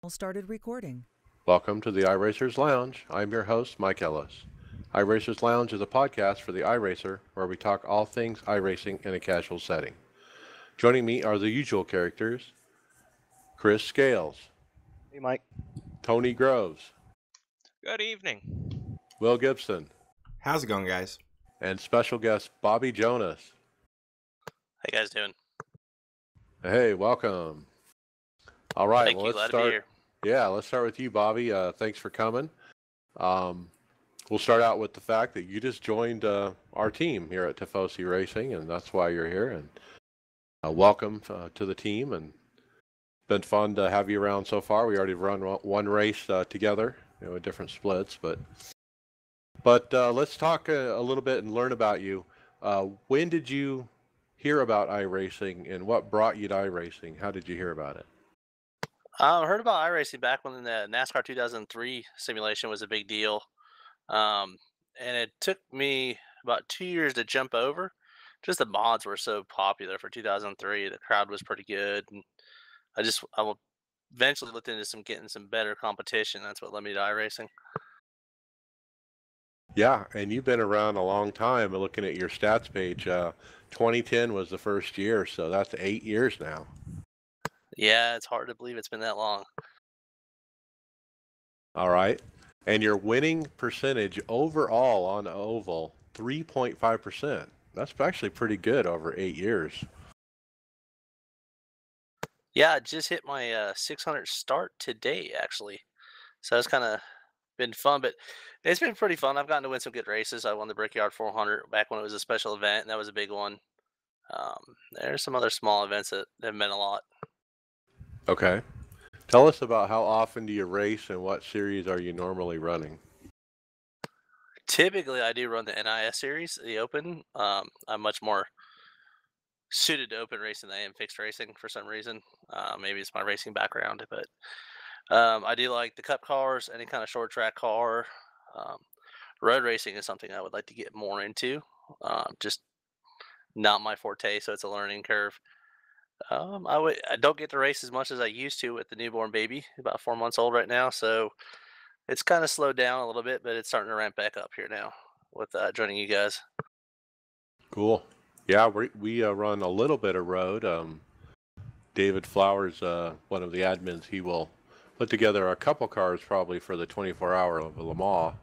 Started recording. Welcome to the iRacers Lounge. I'm your host, Mike Ellis. iRacers Lounge is a podcast for the iRacer where we talk all things iRacing in a casual setting. Joining me are the usual characters, Chris Scales, Hey, Mike. Tony Groves, Good evening. Will Gibson, How's it going, guys? and special guest Bobby Jonas. How you guys doing? Hey, welcome. All right, Thank well, you. let's Glad to be start. here. Yeah, let's start with you, Bobby. Thanks for coming. We'll start out with the fact that you just joined our team here at Tifosi Racing, and that's why you're here. And welcome to the team. And been fun to have you around so far. We already run one race together, with different splits. But let's talk a little bit and learn about you. When did you hear about iRacing, and what brought you to iRacing? How did you hear about it? I heard about iRacing back when the NASCAR 2003 simulation was a big deal. And it took me about 2 years to jump over. Just the mods were so popular for 2003. The crowd was pretty good. And I eventually looked into getting some better competition. That's what led me to iRacing. Yeah, and you've been around a long time. Looking at your stats page, 2010 was the first year, so that's 8 years now. Yeah, it's hard to believe it's been that long. All right. And your winning percentage overall on oval, 3.5%. That's actually pretty good over 8 years. Yeah, I just hit my 600 start today, actually. So it's kind of been fun, but it's been pretty fun. I've gotten to win some good races. I won the Brickyard 400 back when it was a special event, and that was a big one. There's some other small events that have meant a lot. Okay. Tell us about how often do you race and what series are you normally running? Typically, I do run the NIS series, the Open. I'm much more suited to open racing than I am fixed racing for some reason. Maybe it's my racing background, but I do like the Cup cars, any kind of short track car. Road racing is something I would like to get more into. Just not my forte, so it's a learning curve. I don't get to race as much as I used to with the newborn baby, about 4 months old right now. So it's kind of slowed down a little bit, but it's starting to ramp back up here now with joining you guys. Cool. Yeah, we run a little bit of road. David Flowers, one of the admins, he will put together a couple cars probably for the 24-hour of Le Mans,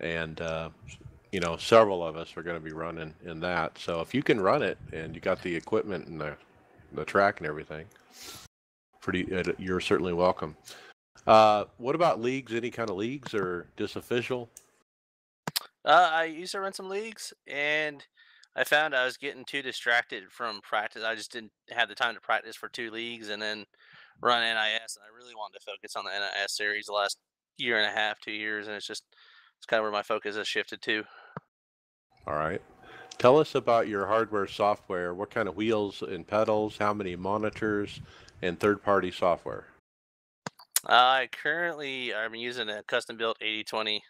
and several of us are going to be running in that. So if you can run it and you got the equipment and the track and everything, you're certainly welcome. What about leagues? Any kind of leagues or just official? I used to run some leagues, and I found I was getting too distracted from practice. I just didn't have the time to practice for 2 leagues and then run NIS, and I really wanted to focus on the NIS series the last year and a half, 2 years, and it's kind of where my focus has shifted to. All right. Tell us about your hardware software. What kind of wheels and pedals, how many monitors, and third-party software? I'm using a custom-built 80/20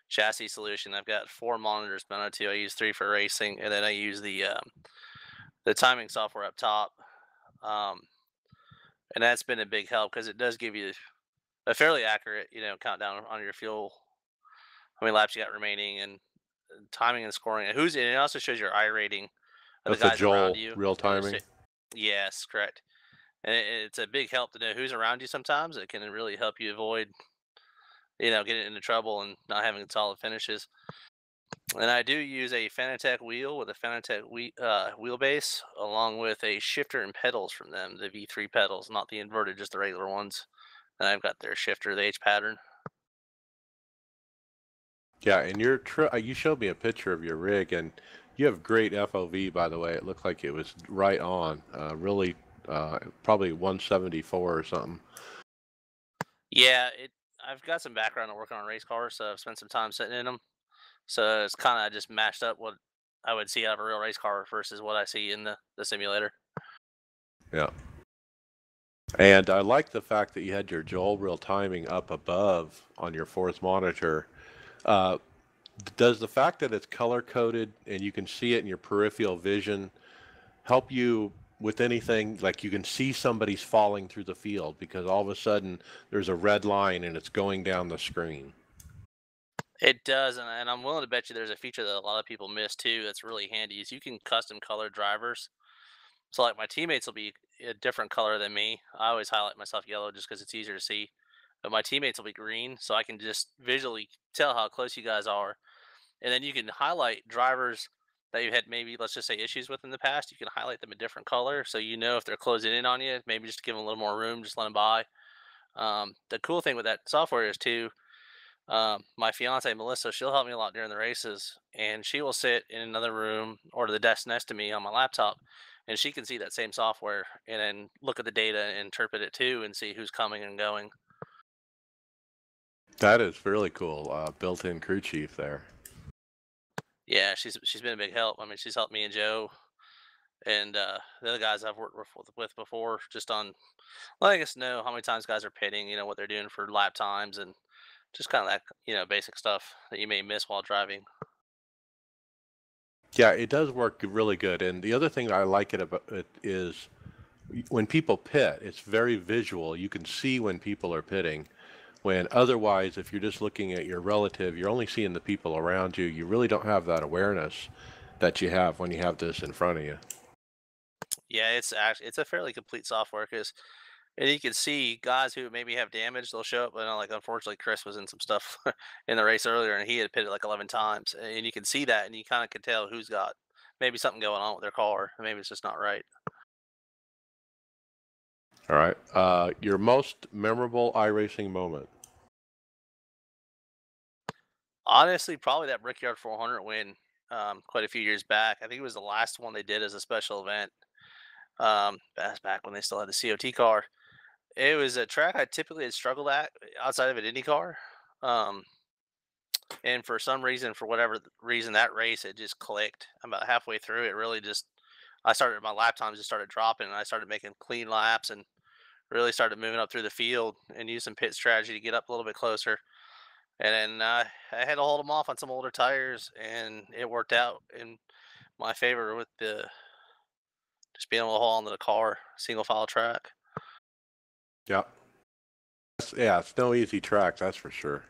chassis solution. I've got 4 monitors mounted to. I use 3 for racing, and then I use the timing software up top. And that's been a big help because it does give you a fairly accurate, countdown on your fuel, how many laps you got remaining, and timing and scoring. And it also shows your I rating of That's the guys a Joel around you. real timing. Yes, correct. And it's a big help to know who's around you. Sometimes it can really help you avoid, getting into trouble and not having solid finishes. And I do use a Fanatec wheel with a Fanatec wheelbase, along with a shifter and pedals from them, the V3 pedals, not the inverted, just the regular ones. And I've got their shifter, the H pattern. Yeah, and you showed me a picture of your rig, and you have great FOV, by the way. It looked like it was right on. Really, probably 174 or something. Yeah, I've got some background in working on race cars, so I've spent some time sitting in them. So it's kind of just mashed up what I would see out of a real race car versus what I see in the simulator. Yeah. And I like the fact that you had your Joel real timing up above on your 4th monitor. Does the fact that it's color coded and you can see it in your peripheral vision help you with anything, like you can see somebody's falling through the field because all of a sudden there's a red line and it's going down the screen. It does, and I'm willing to bet you there's a feature that a lot of people miss too. That's really handy. Is you can custom color drivers. So like my teammates will be a different color than me. I always highlight myself yellow just because it's easier to see. But my teammates will be green, so I can just visually tell how close you guys are. And then you can highlight drivers that you had maybe, let's just say, issues with in the past. You can highlight them a different color so you know if they're closing in on you. Maybe just give them a little more room, just let them by. The cool thing with that software is too, my fiance Melissa, she'll help me a lot during the races, and she will sit in another room or to the desk next to me on my laptop, and she can see that same software and then look at the data and interpret it too, and see who's coming and going. That is really cool. Built-in crew chief there. Yeah, she's been a big help. I mean, she's helped me and Joe and the other guys I've worked with before, just on letting us know how many times guys are pitting, what they're doing for lap times, and just kind of that basic stuff that you may miss while driving. Yeah, it does work really good. And the other thing I like it about it is when people pit, it's very visual. You can see when people are pitting. When otherwise, if you're just looking at your relative, you're only seeing the people around you. You really don't have that awareness that you have when you have this in front of you. Yeah, it's a fairly complete software because and you can see guys who maybe have damage. They'll show up, but like unfortunately, Chris was in some stuff in the race earlier, and he had pitted like 11 times, and you can see that, and you kind of can tell who's got maybe something going on with their car, maybe it's just not right. All right. Your most memorable iRacing moment. Honestly, probably that Brickyard 400 win quite a few years back. I think it was the last one they did as a special event. That's back when they still had the COT car. It was a track I typically had struggled at outside of an Indy car. Um, and for some reason, for whatever reason, that race it just clicked. About halfway through, it really just I started my lap times just started dropping, and I started making clean laps and really started moving up through the field and used some pit strategy to get up a little bit closer. And then I had to hold them off on some older tires, and it worked out in my favor with the just being able to hold onto the car, single file track. Yeah. Yeah, it's no easy track, that's for sure.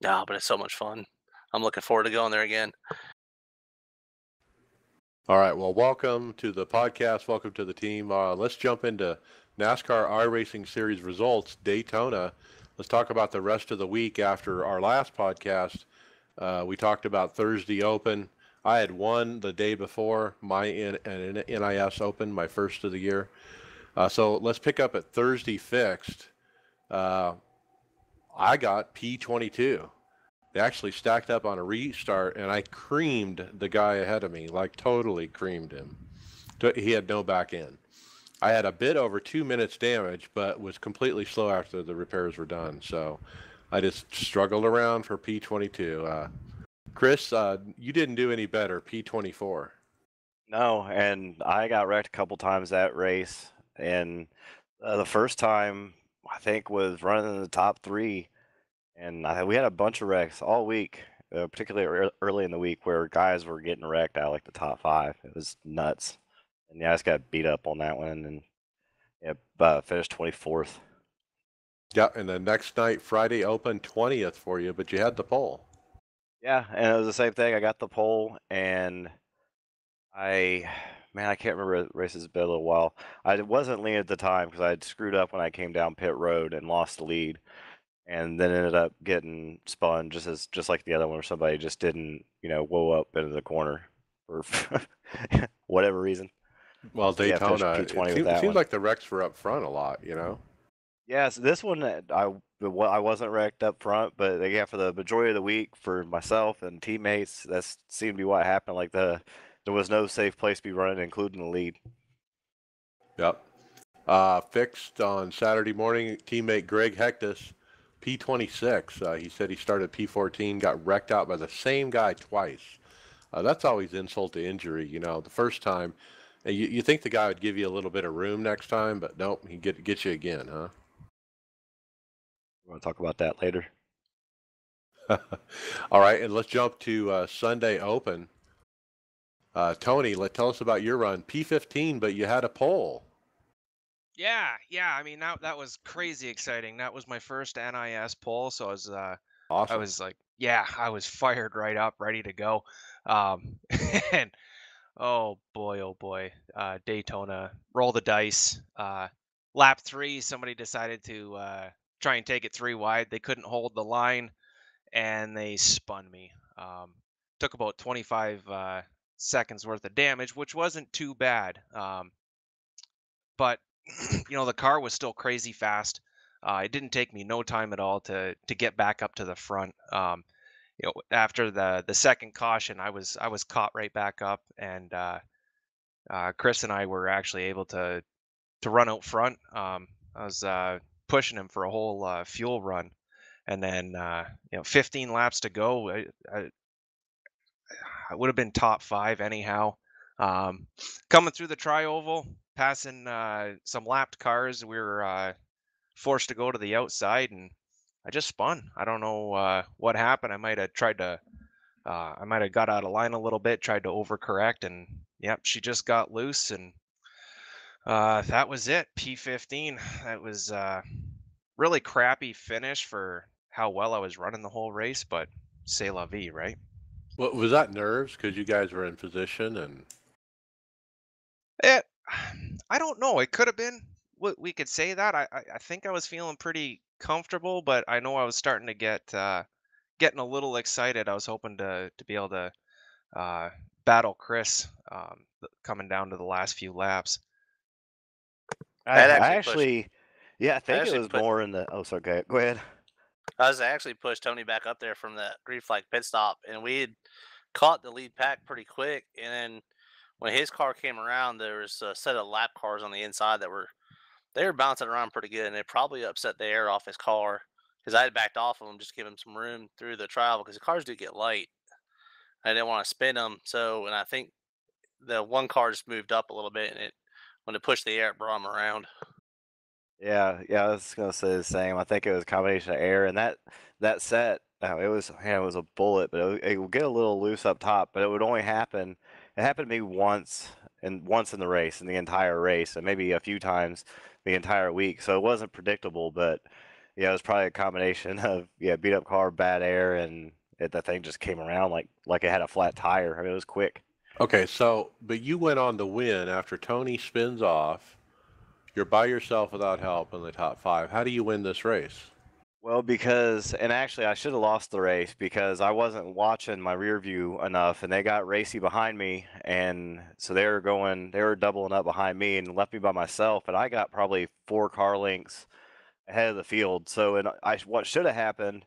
No, but it's so much fun. I'm looking forward to going there again. All right. Well, welcome to the podcast. Welcome to the team. Let's jump into NASCAR iRacing Series results. Daytona. Let's talk about the rest of the week after our last podcast. We talked about Thursday Open. I had won the day before my NIS Open, my first of the year. So let's pick up at Thursday Fixed. I got P22. They actually stacked up on a restart, and I creamed the guy ahead of me, like totally creamed him. He had no back end. I had a bit over 2 minutes damage, but was completely slow after the repairs were done. So I just struggled around for P22. Chris, you didn't do any better, P24. No, and I got wrecked a couple times that race, and the first time I think was running in the top three, and we had a bunch of wrecks all week, particularly early in the week where guys were getting wrecked out like the top five. It was nuts, and yeah, I just got beat up on that one, and yeah, finished 24th. Yeah, and the next night, Friday Open, 20th for you, but you had the pole. Yeah, and it was the same thing. I got the pole, and man, I can't remember the races. It's been a little while. I wasn't lean at the time because I had screwed up when I came down pit road and lost the lead, and then ended up getting spun just like the other one, where somebody just didn't, whoa up into the corner for whatever reason. Well, So, yeah, finished Daytona, P20 it with that seems one. like the wrecks were up front a lot, Yeah, so this one I wasn't wrecked up front, but yeah, for the majority of the week for myself and teammates, that seemed to be what happened. Like there was no safe place to be running, including the lead. Yep. Fixed on Saturday morning, teammate Greg Hectus, P26. He said he started P14, got wrecked out by the same guy twice. That's always insult to injury, the first time. You think the guy would give you a little bit of room next time, but nope, he gets you again, huh? We want to talk about that later. All right, and let's jump to Sunday Open. Tony, tell us about your run. P15, but you had a pole. Yeah, I mean that was crazy exciting. That was my first NIS pole, so I Awesome. was like, yeah, I was fired right up, ready to go. And oh boy, Daytona, roll the dice. Lap 3, somebody decided to try and take it 3 wide. They couldn't hold the line, and they spun me. Took about 25 seconds worth of damage, which wasn't too bad. But the car was still crazy fast. It didn't take me no time at all to get back up to the front. After the second caution, I was caught right back up, and Chris and I were actually able to run out front. I was pushing him for a whole fuel run, and then 15 laps to go. I would have been top 5 anyhow. Coming through the tri-oval, passing some lapped cars, we were forced to go to the outside, and I just spun. I don't know what happened. I might have got out of line a little bit, tried to overcorrect, and yep, she just got loose, and that was it. P15. That was really crappy finish for how well I was running the whole race, but c'est la vie, right? What was that, nerves? Because you guys were in position and. It, I don't know. It could have been. We could say that. I think I was feeling pretty comfortable, but I know I was starting to getting a little excited. I was hoping to be able to battle Chris coming down to the last few laps. I That actually actually, yeah, I think it actually was put- more in the. Oh, sorry. Go ahead. I was actually pushed Tony back up there from the green flag pit stop, and we had caught the lead pack pretty quick. And then when his car came around, there was a set of lap cars on the inside that were bouncing around pretty good, and it probably upset the air off his car because I had backed off of him just to give him some room through the trial because the cars do get light. I didn't want to spin them, and I think the one car just moved up a little bit, and when it pushed the air, it brought him around. Yeah, I was gonna say the same. I think it was a combination of air and that set. It was it was a bullet, but it would get a little loose up top. But it would only happen. It happened to me once in the race, in the entire race, and maybe a few times the entire week. So it wasn't predictable, but yeah, it was probably a combination of beat up car, bad air, and that thing just came around like it had a flat tire. I mean, it was quick. Okay, so, but you went on to win after Tony spins off. You're by yourself without help in the top 5. How do you win this race? Well, and actually I should have lost the race because I wasn't watching my rear view enough, and they got racy behind me, and so they were doubling up behind me and left me by myself, and I got probably 4 car lengths ahead of the field. So, what should have happened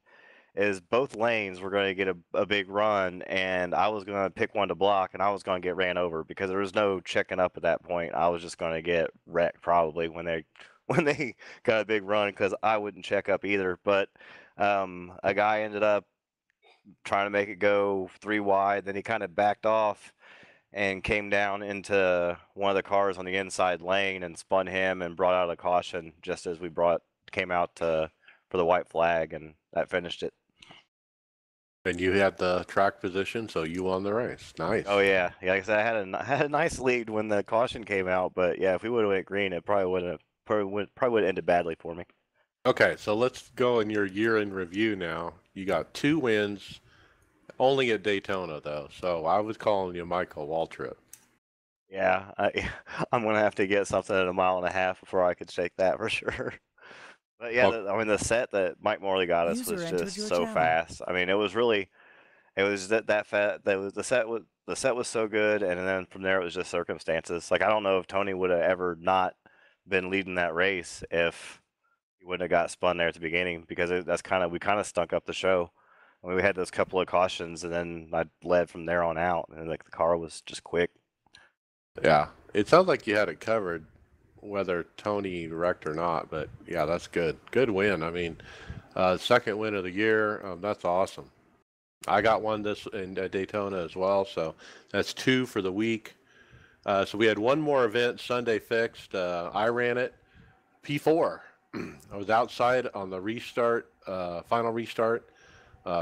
is both lanes were going to get a big run, and I was going to pick one to block, and I was going to get ran over because there was no checking up at that point. I was just going to get wrecked probably when they got a big run because I wouldn't check up either. But a guy ended up trying to make it go 3 wide. Then he kind of backed off and came down into one of the cars on the inside lane and spun him and brought out a caution just as we came out for the white flag, and that finished it. And you had the track position, so you won the race. Nice. Oh yeah, like I said, I had a nice lead when the caution came out, but yeah, if we would have went green, it probably would have ended badly for me. Okay, so let's go in your year in review now. You got 2 wins, only at Daytona though. So I was calling you Michael Waltrip. Yeah, I'm gonna have to get something at 1.5 miles before I could shake that for sure. But yeah, Well, I mean the set that Mike Morley got us was just so fast. I mean, it was that fast. The set was so good, and then from there it was just circumstances. Like I don't know if Tony would have ever not been leading that race if he wouldn't have got spun there at the beginning because we kind of stunk up the show. I mean, we had those couple of cautions, and then I led from there on out, and like the car was just quick. yeah, it sounds like you had it covered, whether Tony wrecked or not. But yeah, that's good. Good win. I mean, second win of the year. That's awesome. I got one this in Daytona as well, so that's 2 for the week. So we had one more event Sunday fixed. I ran it P4. I was outside on the restart, final restart,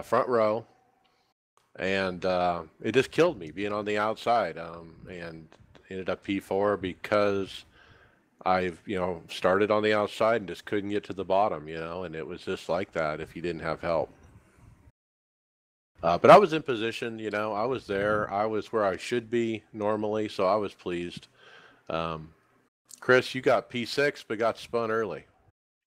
front row. and it just killed me being on the outside, and ended up P4 because I've, started on the outside and just couldn't get to the bottom, and it was just like that if you didn't have help. But I was in position, I was there. I was where I should be normally, so I was pleased. Chris, you got P6, but got spun early.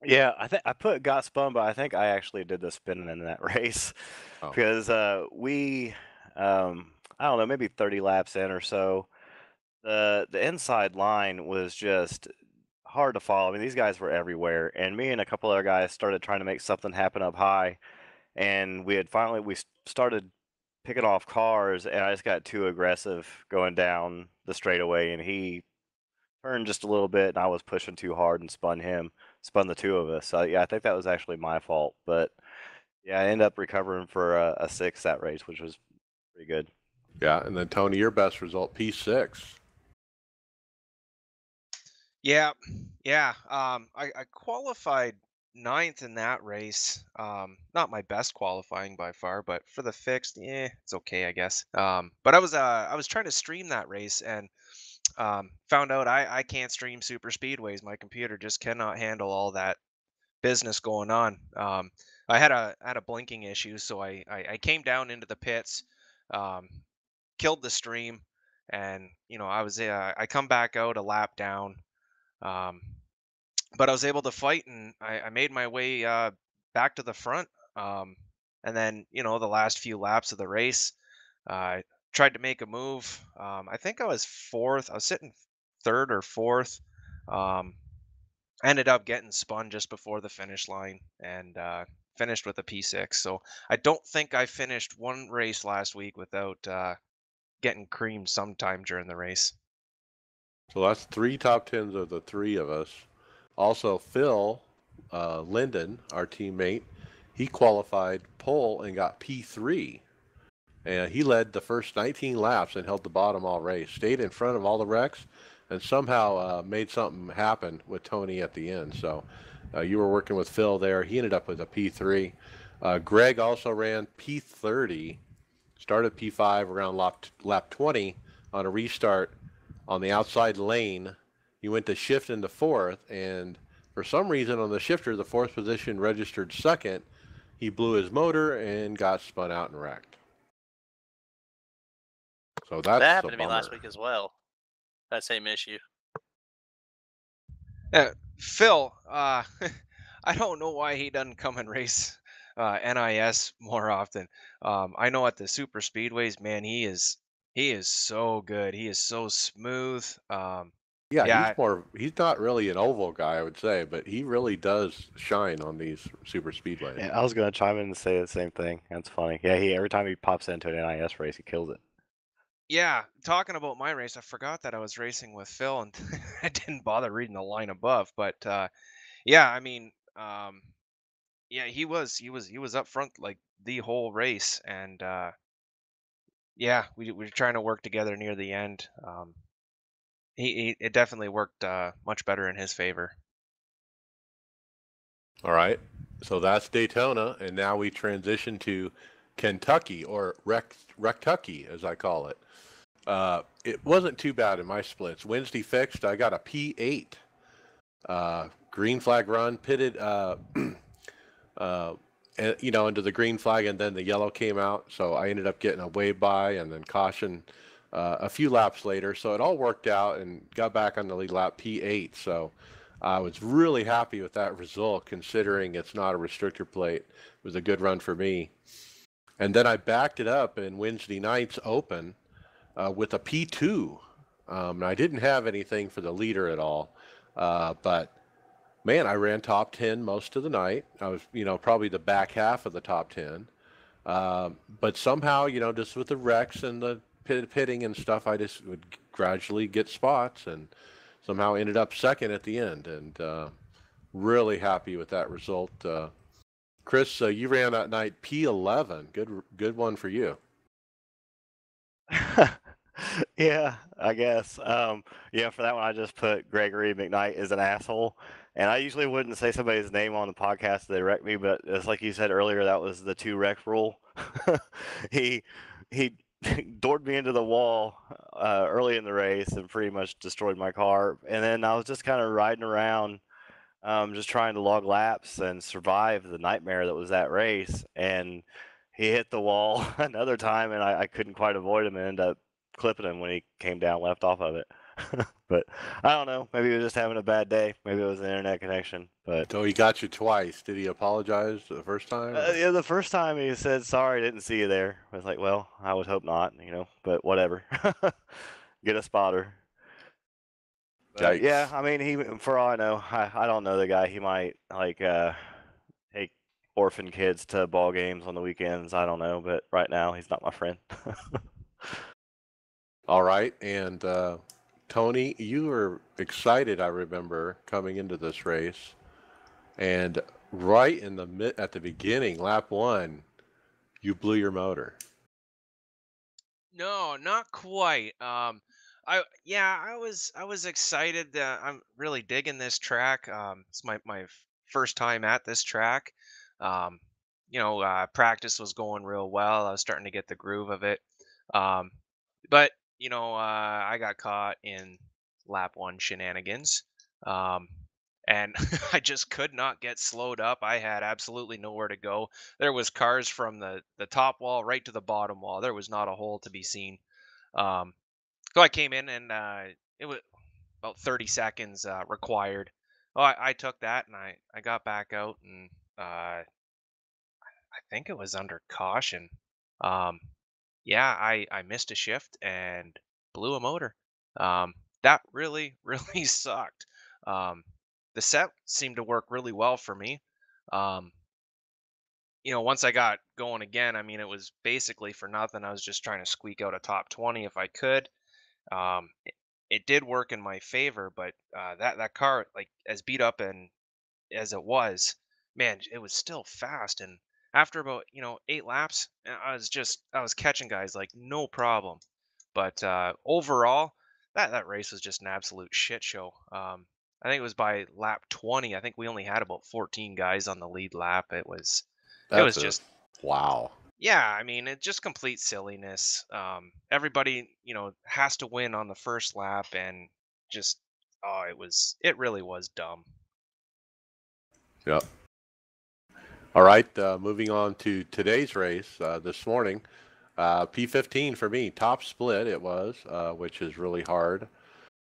Yeah, I put got spun, but I think I actually did the spinning in that race because we, I don't know, maybe 30 laps in or so, the inside line was just hard to follow. I mean, these guys were everywhere, and me and a couple other guys started trying to make something happen up high, and we started picking off cars, and I just got too aggressive going down the straightaway, and he turned just a little bit, and I was pushing too hard and spun the two of us. So yeah, I think that was actually my fault, but yeah, I ended up recovering for a 6 that race, which was pretty good. Yeah, and then Tony, your best result, P6. Yeah. I qualified 9th in that race. Not my best qualifying by far, but for the fixed, it's okay, I guess. But I was trying to stream that race and found out I can't stream super speedways. My computer just cannot handle all that business going on. I had a blinking issue, so I came down into the pits, killed the stream, and I come back out a lap down. Um, but I was able to fight, and I made my way back to the front. And then, the last few laps of the race, I tried to make a move. I think I was fourth. I was sitting third or fourth. Um, ended up getting spun just before the finish line and finished with a P6. So I don't think I finished one race last week without getting creamed sometime during the race. So that's 3 top 10s of the 3 of us. Also, Phil Linden, our teammate, he qualified pole and got P3. And he led the first 19 laps and held the bottom all race. Stayed in front of all the wrecks and somehow made something happen with Tony at the end. So you were working with Phil there. He ended up with a P3. Greg also ran P30, started P5 around lap 20 on a restart on the outside lane. He went to shift into 4th, and for some reason on the shifter, the 4th position registered 2nd. He blew his motor and got spun out and wrecked. So that happened to me last week as well. That same issue. Phil, I don't know why he doesn't come and race NIS more often. I know at the super speedways, man, he is so good. He is so smooth. Yeah, he's not really an oval guy, I would say, but he really does shine on these super speedways. Yeah, I was gonna chime in and say the same thing. That's funny. Yeah, every time he pops into an NIS race, he kills it. Yeah, talking about my race, I forgot that I was racing with Phil and I didn't bother reading the line above. But yeah, I mean, yeah, he was up front like the whole race, and yeah, we were trying to work together near the end. It definitely worked much better in his favor. All right, so that's Daytona, and now we transition to Kentucky, or Rectucky, as I call it. It wasn't too bad in my splits. Wednesday fixed, I got a P8. Green flag run, pitted, into the green flag, and then the yellow came out. So I ended up getting a way by and then caution a few laps later. So it all worked out and got back on the lead lap, P8. So I was really happy with that result, considering it's not a restrictor plate. It was a good run for me. And then I backed it up in Wednesday night's open with a P2. I didn't have anything for the leader at all, but man, I ran top 10 most of the night. I was, probably the back half of the top 10. But somehow, just with the wrecks and the pitting and stuff, I just would gradually get spots and somehow ended up second at the end. And really happy with that result. Chris, you ran that night P11. Good one for you. Yeah, I guess. Yeah, for that one, I just put Gregory McKnight is an asshole. And I usually wouldn't say somebody's name on the podcast if they wreck me, but it's like you said earlier, that was the 2 wreck rule. He he doored me into the wall early in the race and pretty much destroyed my car. And then I was just kind of riding around, just trying to log laps and survive the nightmare that was that race. And he hit the wall another time, and I couldn't quite avoid him and ended up clipping him when he came down left off of it. But I don't know. Maybe he was just having a bad day. Maybe it was an internet connection. But So he got you twice. Did he apologize the first time? yeah, the first time he said sorry, didn't see you there. I was like, well, I would hope not, but whatever. Get a spotter. But yeah, Yikes. I mean, for all I know, I don't know the guy. He might take orphan kids to ball games on the weekends. I don't know, but right now he's not my friend. All right. And Tony, you were excited, I remember, coming into this race. And right in at the beginning, lap 1, you blew your motor. No, not quite. I was excited. I'm really digging this track. It's my first time at this track. Um, practice was going real well. I was starting to get the groove of it. Um, but I got caught in lap 1 shenanigans. Um, and I just could not get slowed up. I had absolutely nowhere to go. There was cars from the top wall right to the bottom wall. There was not a hole to be seen. Um, so I came in and it was about 30 seconds required. Oh, I took that and I got back out and I think it was under caution. Um, yeah, I missed a shift and blew a motor. That really, really sucked. Um, the set seemed to work really well for me. Um, once I got going again, I mean, it was basically for nothing. I was just trying to squeak out a top 20 if I could. It did work in my favor, but that car, like as beat up and as it was, man, it was still fast. And after about 8 laps, I was catching guys like no problem. But overall, that race was just an absolute shit show. I think it was by lap 20. I think we only had about 14 guys on the lead lap. It was That's a just, wow. yeah, I mean, it's just complete silliness. Everybody, has to win on the first lap, and just, oh, it really was dumb. Yep. All right. Moving on to today's race this morning. P15 for me, top split it was, which is really hard.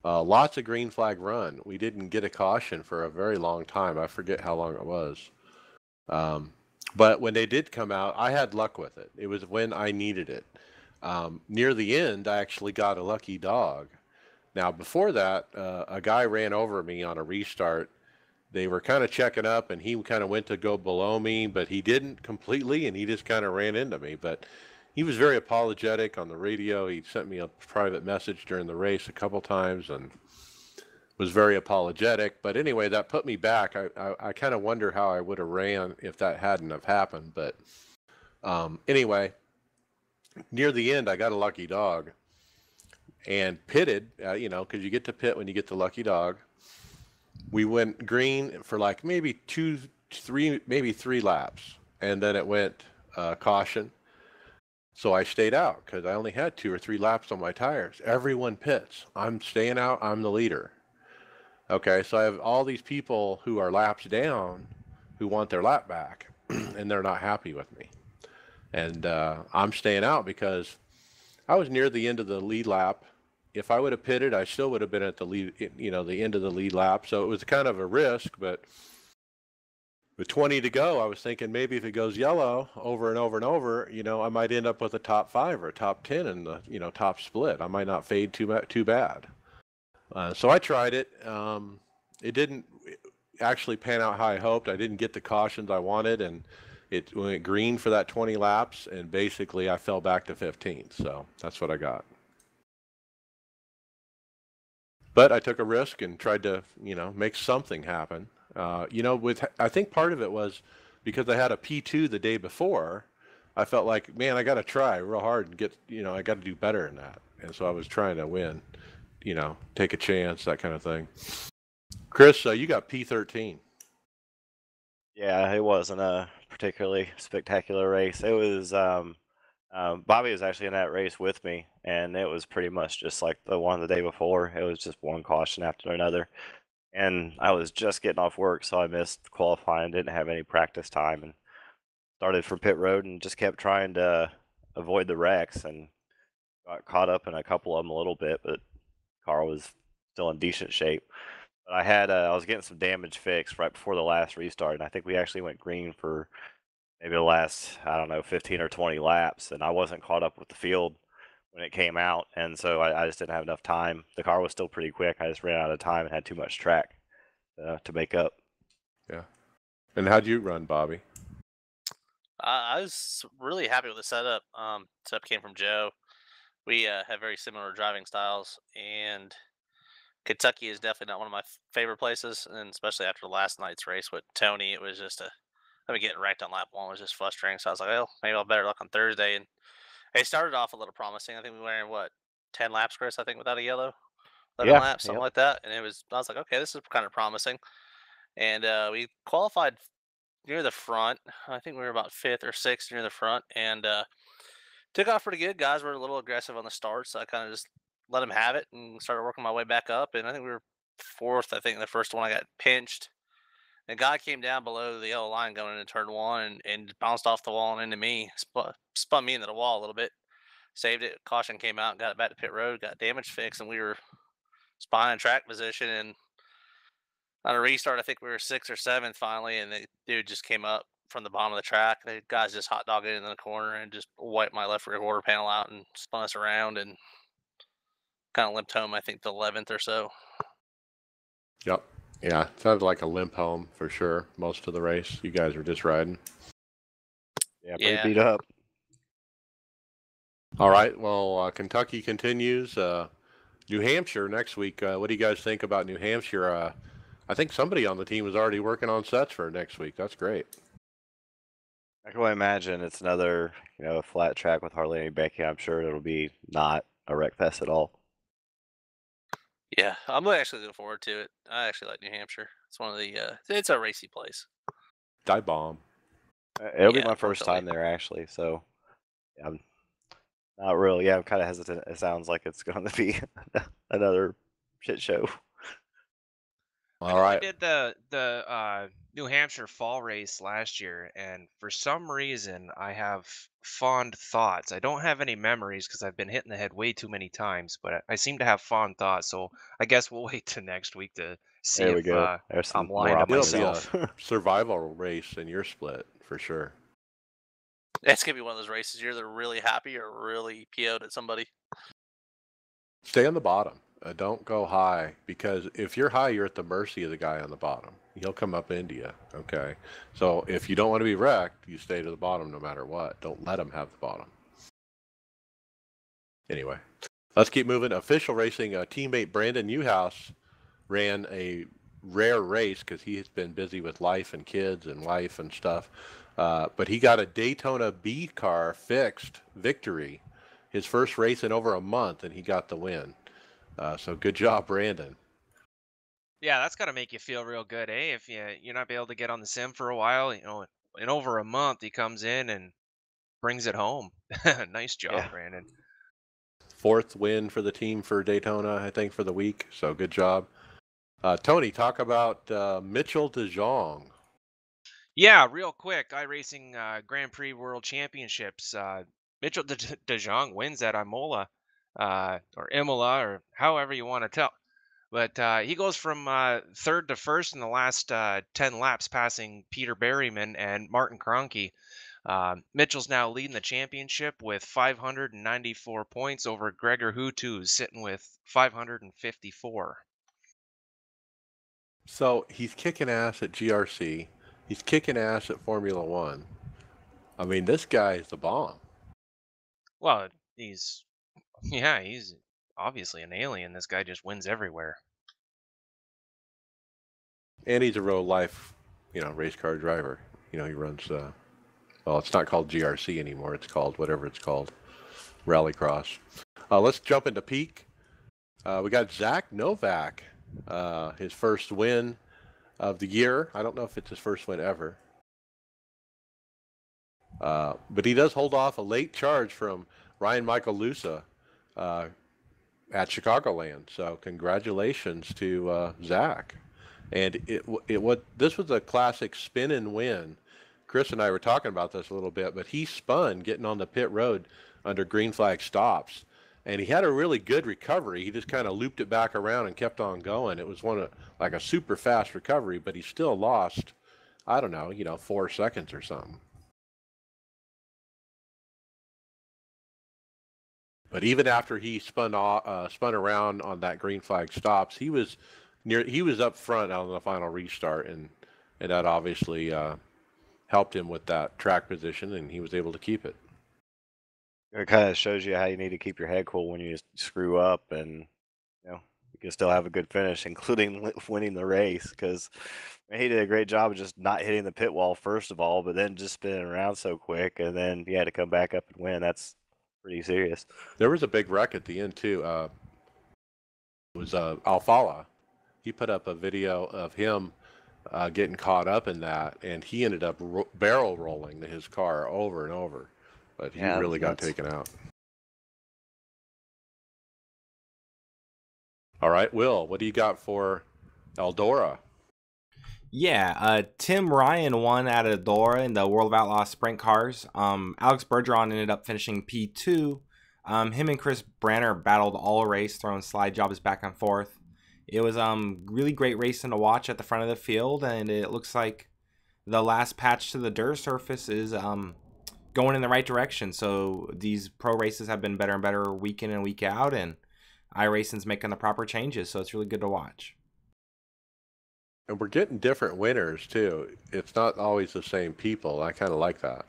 Lots of green flag run. We didn't get a caution for a very long time. I forget how long it was. But when they did come out, I had luck with it. It was when I needed it. Near the end, I actually got a lucky dog. Now, before that, a guy ran over me on a restart. They were kind of checking up, and he kind of went to go below me, but he didn't completely, and he just kind of ran into me. But he was very apologetic on the radio. He sent me a private message during the race a couple times and was very apologetic. But anyway, that put me back. I kind of wonder how I would have ran if that hadn't have happened. But anyway, near the end, I got a lucky dog and pitted, because you get to pit when you get the lucky dog. We went green for like maybe maybe three laps, and then it went caution. So I stayed out because I only had 2 or 3 laps on my tires. Everyone pits. I'm staying out. I'm the leader. Okay, so I have all these people who are laps down who want their lap back, and they're not happy with me. And I'm staying out because I was near the end of the lead lap. If I would have pitted, I still would have been at the lead, the end of the lead lap. So it was kind of a risk, but with 20 to go, I was thinking maybe if it goes yellow over and over and over, I might end up with a top 5 or a top 10 in the, top split. I might not fade too bad. So I tried it. It didn't actually pan out how I hoped. I didn't get the cautions I wanted, and it went green for that 20 laps, and basically I fell back to 15th. So that's what I got. But I took a risk and tried to, make something happen. I think part of it was because I had a P2 the day before, I felt like, man, I got to try real hard and get, I got to do better than that. And so I was trying to win, take a chance, that kind of thing. Chris, you got P13. Yeah, it wasn't a particularly spectacular race. It was Bobby was actually in that race with me, and it was pretty much just like the one the day before. It was just one caution after another. And I was just getting off work, so I missed qualifying, didn't have any practice time, and started from pit road and just kept trying to avoid the wrecks and got caught up in a couple of them a little bit, but car was still in decent shape. But I was getting some damage fixed right before the last restart, and I think we actually went green for maybe the last, I don't know, 15 or 20 laps, and I wasn't caught up with the field when it came out, and so I just didn't have enough time. The car was still pretty quick. I just ran out of time and had too much track to make up. Yeah. And how'd you run, Bobby? I was really happy with the setup. Setup came from Joe. We have very similar driving styles, and Kentucky is definitely not one of my favorite places, and especially after last night's race with Tony, it was just getting wrecked on lap one was just frustrating. So I was like, well, maybe I'll have better luck on Thursday. And it started off a little promising. I think we went what 10 laps, Chris. I think without a yellow, 11 Yeah, laps, something yep. like that. And I was like, okay, this is kind of promising. And we qualified near the front. I think we were about fifth or sixth near the front, and took off pretty good. Guys were a little aggressive on the start, so I kind of just let them have it and started working my way back up. And I think we were fourth. I think the first one I got pinched. A guy came down below the yellow line going into turn one and bounced off the wall and into me, spun me into the wall a little bit. Saved it. Caution came out, got it back to pit road, got damage fixed, and we were behind track position. And on a restart, I think we were sixth or seventh finally, and the dude just came up from the bottom of the track. The guys just hot dogged it in the corner and just wiped my left rear quarter panel out and spun us around and kind of limped home. I think the 11th or so. Yep. Yeah, sounded like a limp home for sure. Most of the race, you guys were just riding. Yeah, pretty beat up. All right. Well, Kentucky continues. New Hampshire next week. What do you guys think about New Hampshire? I think somebody on the team is already working on sets for next week. That's great. I can only imagine it's another, flat track with hardly any banking. I'm sure it'll be not a wreck fest at all. Yeah, I'm actually looking forward to it. I actually like New Hampshire. It's one of the, it's a racy place. Die bomb. It'll be my first time there, actually. So, yeah, I'm not really. Yeah, I'm kind of hesitant. It sounds like it's going to be another shit show. All right. I did the New Hampshire fall race last year, and for some reason I have fond thoughts. I don't have any memories because I've been hit in the head way too many times, but I seem to have fond thoughts. So I guess we'll wait till next week to see There we if go. There's some I'm lying to It'll myself. be a survival race in your split for sure. It's gonna be one of those races. You're either really happy or really PO'd at somebody. Stay on the bottom. Don't go high, because if you're high, you're at the mercy of the guy on the bottom. He'll come up into you. Okay. So if you don't want to be wrecked, you stay to the bottom no matter what. Don't let him have the bottom. Anyway, let's keep moving. Official racing. Teammate Brandon Newhouse ran a rare race because he has been busy with life and kids and wife and stuff. But he got a Daytona B car fixed victory, his first race in over a month, and he got the win. So good job, Brandon. Yeah, that's got to make you feel real good, eh? If you're not be able to get on the sim for a while, in over a month he comes in and brings it home. Nice job, Yeah. Brandon. Fourth win for the team for Daytona, I think, for the week. So good job. Tony, talk about Mitchell DeJong. Yeah, real quick, iRacing Grand Prix World Championships. Mitchell DeJong wins at Imola, or Imola, or however you want to tell. But he goes from third to first in the last 10 laps, passing Peter Berryman and Martin Kroenke. Mitchell's now leading the championship with 594 points over Gregor Hutu, who's sitting with 554. So he's kicking ass at GRC. He's kicking ass at Formula One. I mean, this guy is the bomb. Well, he's obviously an alien. This guy just wins everywhere. And he's a real life, race car driver. He runs, well, it's not called GRC anymore. It's called whatever it's called, Rallycross. Let's jump into Peak. We got Zach Novak, his first win of the year. I don't know if it's his first win ever. But he does hold off a late charge from Ryan Michael Lusa at Chicagoland. So congratulations to Zach. And this was a classic spin and win. Chris and I were talking about this a little bit, but he spun getting on the pit road under green flag stops, and he had a really good recovery. He just kind of looped it back around and kept on going. It was like a super fast recovery, but he still lost, I don't know, 4 seconds or something. But even after he spun around on that green flag stops, he was up front on the final restart, and that obviously helped him with that track position, and he was able to keep it. It kind of shows you how you need to keep your head cool when you screw up, and you can still have a good finish, including winning the race. Because he did a great job of just not hitting the pit wall first of all, but then just spinning around so quick, and then he had to come back up and win. That's pretty serious. There was a big wreck at the end too. It was Alfala. He put up a video of him getting caught up in that, and he ended up barrel rolling his car over and over, but he really got taken out. All right, Will, what do you got for Eldora? Yeah, Tim Ryan won at Eldora in the World of Outlaws Sprint Cars. Alex Bergeron ended up finishing P2. Him and Chris Branner battled all race, throwing slide jobs back and forth. It was really great racing to watch at the front of the field, and it looks like the last patch to the dirt surface is going in the right direction. So these pro races have been better and better week in and week out, and iRacing's making the proper changes, so it's really good to watch. And we're getting different winners too. It's not always the same people. I kind of like that.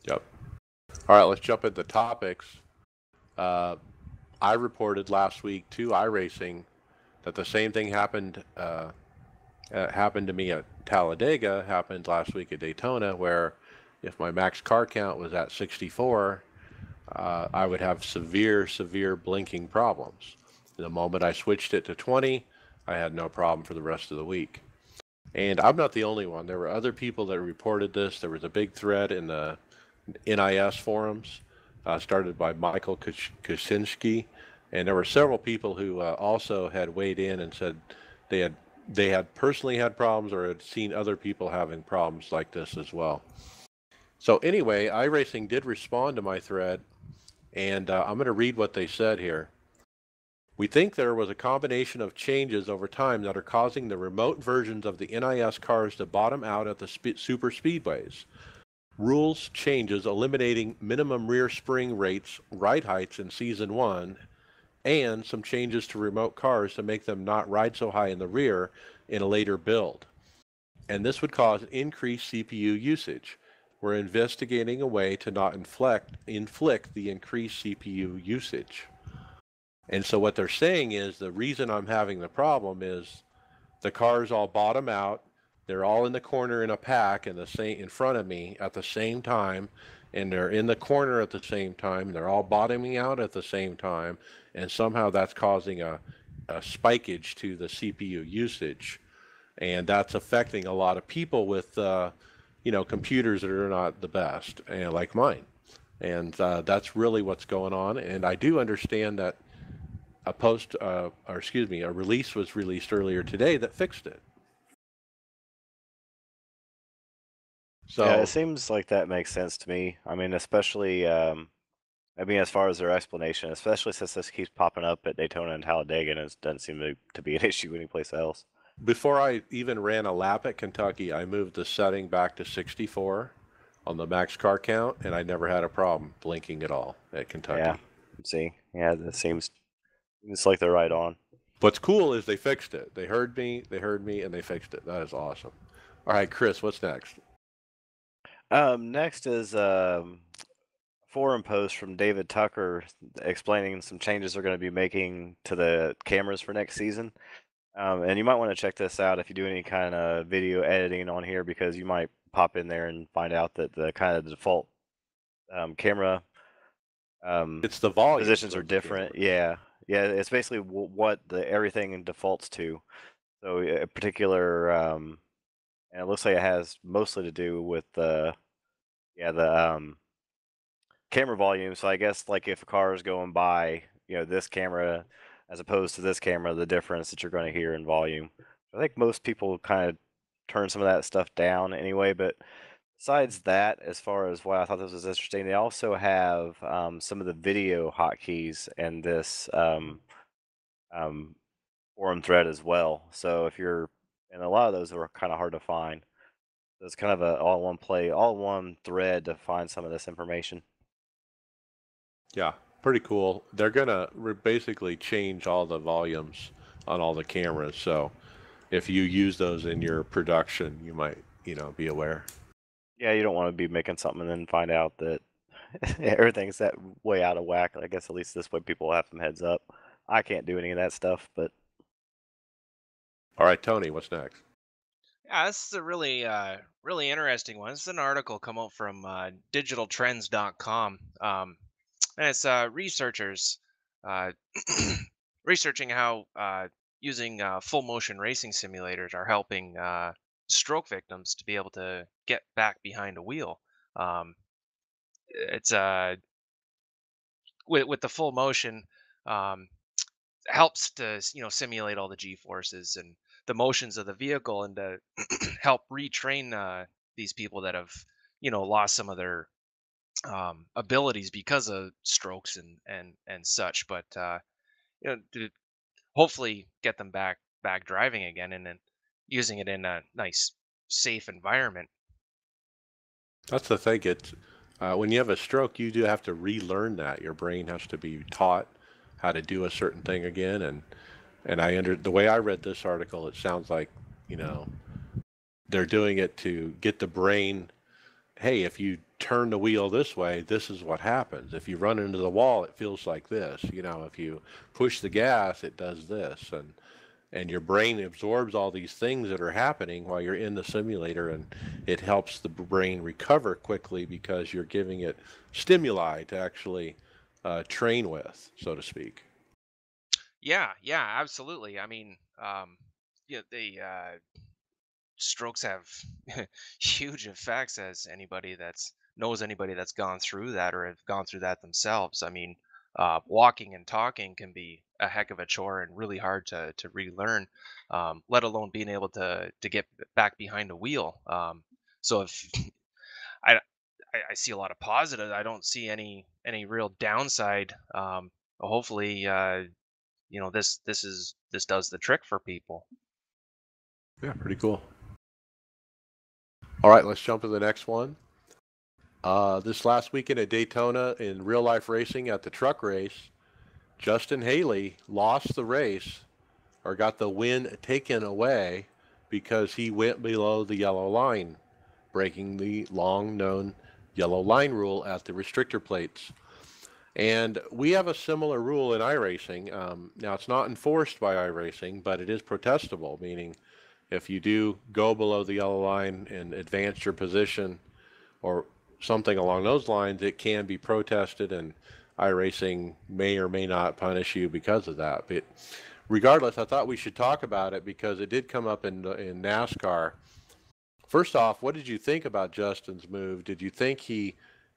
Yep. All right, let's jump into topics. I reported last week to iRacing that the same thing happened to me at Talladega, happened last week at Daytona, where if my max car count was at 64, I would have severe blinking problems. The moment I switched it to 20, I had no problem for the rest of the week. And I'm not the only one. There were other people that reported this. There was a big thread in the NIS forums, started by Michael Kuczynski, and there were several people who also had weighed in and said they had personally had problems or had seen other people having problems like this as well. So anyway, iRacing did respond to my thread, and I'm going to read what they said here. We think there was a combination of changes over time that are causing the remote versions of the NIS cars to bottom out at the super speedways. Rules changes eliminating minimum rear spring rates, ride heights in Season 1, and some changes to remote cars to make them not ride so high in the rear in a later build. And this would cause increased CPU usage. We're investigating a way to not inflict the increased CPU usage. And so what they're saying is the reason I'm having the problem is the cars all bottom out. They're all in the corner in a pack in front of me at the same time, and they're in the corner at the same time. They're all bottoming out at the same time, and somehow that's causing a spikeage to the CPU usage, and that's affecting a lot of people with computers that are not the best, like mine, and that's really what's going on. And I do understand that a release was released earlier today that fixed it. So yeah, it seems like that makes sense to me. I mean, especially, as far as their explanation, especially since this keeps popping up at Daytona and Talladega, and it doesn't seem to be an issue anyplace else. Before I even ran a lap at Kentucky, I moved the setting back to 64 on the max car count, and I never had a problem blinking at all at Kentucky. Yeah, see, yeah, that seems like they're right on. What's cool is they fixed it. They heard me, and they fixed it. That is awesome. All right, Chris, what's next? Next is forum post from David Tucker explaining some changes they're going to be making to the cameras for next season. And you might want to check this out if you do any kind of video editing on here, because you might pop in there and find out that the kind of default camera It's the volume positions are of the different. camera. Yeah, it's basically what the everything defaults to. So a particular, and it looks like it has mostly to do with the camera volume. So I guess like if a car is going by, this camera as opposed to this camera, the difference that you're going to hear in volume. I think most people kind of turn some of that stuff down anyway. But besides that, as far as why I thought this was interesting, they also have some of the video hotkeys in this um, forum thread as well. So if you're, and a lot of those are kind of hard to find. So it's kind of a all-in-one thread to find some of this information. Yeah, pretty cool. They're gonna basically change all the volumes on all the cameras. So if you use those in your production, you might, be aware. Yeah, you don't want to be making something and then find out that everything's that way out of whack. I guess at least this way people have some heads up. I can't do any of that stuff, but All right, Tony, what's next? Yeah, this is a really interesting one. This is an article come out from digitaltrends.com, and it's researchers uh, researching how using full motion racing simulators are helping stroke victims to be able to get back behind a wheel. Um, it's with the full motion, um, helps to simulate all the g forces and the motions of the vehicle, and to help retrain these people that have lost some of their abilities because of strokes and such. But to hopefully get them back driving again, and then using it in a nice safe environment. That's the thing. It's when you have a stroke, you do have to relearn that. Your brain has to be taught how to do a certain thing again. And the way I read this article, it sounds like, you know, they're doing it to get the brain. Hey, if you turn the wheel this way, this is what happens. If you run into the wall, it feels like this. If you push the gas, it does this. And your brain absorbs all these things that are happening while you're in the simulator, and it helps the brain recover quickly because you're giving it stimuli to actually train with, so to speak. Yeah, absolutely. I mean, yeah, the strokes have huge effects, as anybody that's knows anybody that's gone through that or have gone through that themselves. I mean, walking and talking can be a heck of a chore and really hard to relearn, let alone being able to get back behind a wheel. So if I, I see a lot of positive, I don't see any real downside. Hopefully, this does the trick for people. Yeah, pretty cool. All right, let's jump to the next one. This last weekend at Daytona in real life racing at the truck race, Justin Haley lost the race, or got the win taken away, because he went below the yellow line, breaking the long known yellow line rule at the restrictor plates. And we have a similar rule in iRacing. Now, it's not enforced by iRacing, but it is protestable, meaning if you do go below the yellow line and advance your position or something along those lines, it can be protested, and iRacing may or may not punish you because of that. But regardless, I thought we should talk about it because it did come up in NASCAR. First off, what did you think about Justin's move? Did you think he